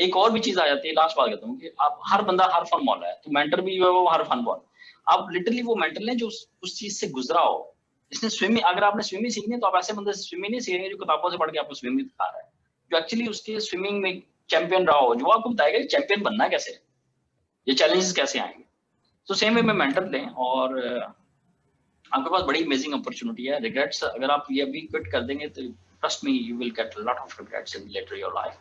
एक और भी चीज आ जाती है, लास्ट बात कहता हूँ कि आप हर बंदा हर फन मॉल है, तो मेंटर भी जो है वो हर फन मॉल। आप लिटरली वो मेंटर लें जो उस चीज से गुजरा हो। इसने स्विमिंग, अगर आपने स्विमिंग सीखनी है तो आप ऐसे बंदे से स्विमिंग नहीं सीखेंगे जो किताबों से पढ़ के आपको स्विमिंग सिखा रहा है, जो एक्चुअली उसके स्विमिंग में चैंपियन रहा हो, जो आपको बताएगा कि चैंपियन बनना कैसे, ये चैलेंजेस कैसे आएंगे। तो सेम वे में मेंटर लें और आपके पास बड़ी अमेजिंग अपॉर्चुनिटी है। रिग्रेट्स अगर आप ये अभी क्विट कर देंगे तो trust me you will get lot of regrets in later your life.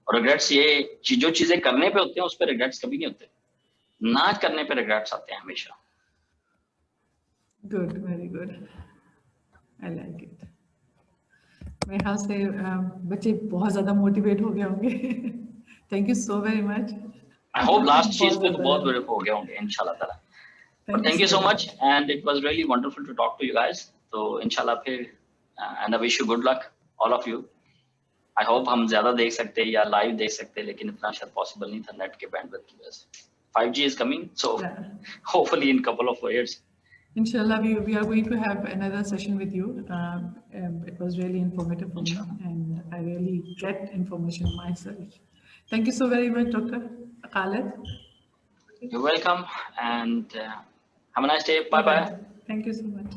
और रिग्रेट्स ये जो चीजें करने पे होते हैं उस पे रिग्रेट्स कभी नहीं होते, ना करने पे रिग्रेट्स आते हैं हमेशा। Good, very good, I like it. मेरे ख्याल से बच्चे बहुत ज्यादा मोटिवेट हो गए होंगे। Thank you so very much. I hope last चीज पे तो बहुत बड़े हो गए होंगे इंशाल्लाह ताला। But thank you so much and it was really wonderful to talk to you guys. तो इंशाल्लाह फिर and I wish you good luck all of you. I hope हम ज्यादा देख सकते हैं या लाइव देख सकते हैं, लेकिन इतना शायद पॉसिबल नहीं था नेट के बैंडविड्थ की वजह से। 5G is coming, so hopefully in couple of years. Inshallah, we are going to have another session with you. It was really informative for me, and I really get information myself. Thank you so very much, Dr. Khalid. You're welcome and have a nice day. Bye bye. Thank you so much.